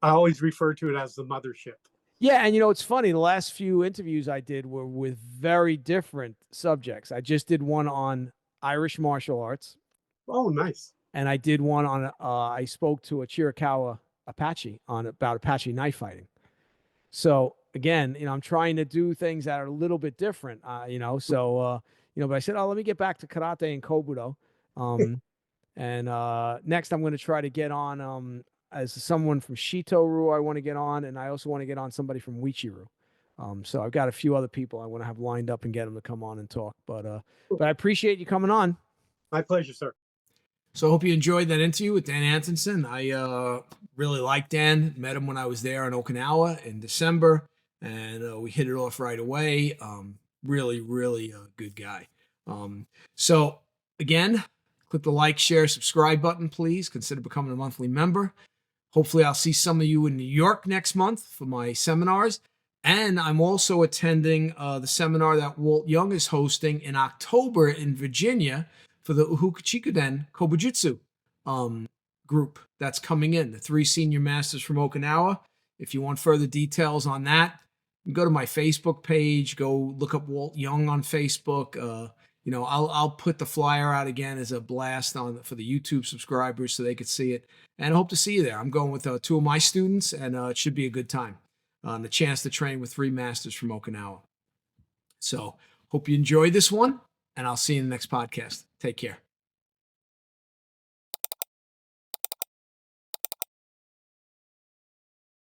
always refer to it as the mothership. Yeah, and it's funny, the last few interviews I did were with very different subjects. I just did one on Irish martial arts. Oh, nice. And I did one on I spoke to a Chiricahua Apache about Apache knife fighting. So again, I'm trying to do things that are a little bit different, but I said, let me get back to Karate and Kobudo. And next I'm going to try to get on as someone from Shito-Ryu I want to get on, and I also want to get on somebody from Uechi-Ryu. So I've got a few other people I want to have lined up and get them to come on and talk. But I appreciate you coming on. My pleasure, sir. So I hope you enjoyed that interview with Dan Antonsen. I really like Dan. Met him when I was there in Okinawa in December, and we hit it off right away. Really, really a good guy. So again, click the like, share, subscribe button, please. Consider becoming a monthly member. Hopefully I'll see some of you in New York next month for my seminars. And I'm also attending the seminar that Walt Young is hosting in October in Virginia for the Uhukuchikuden Kobujutsu group that's coming in, the 3 senior masters from Okinawa. If you want further details on that, go to my Facebook page, go look up Walt Young on Facebook. I'll put the flyer out again as a blast for the YouTube subscribers so they could see it. And I hope to see you there. I'm going with 2 of my students, and it should be a good time. and the chance to train with 3 masters from Okinawa. So hope you enjoyed this one, and I'll see you in the next podcast. Take care.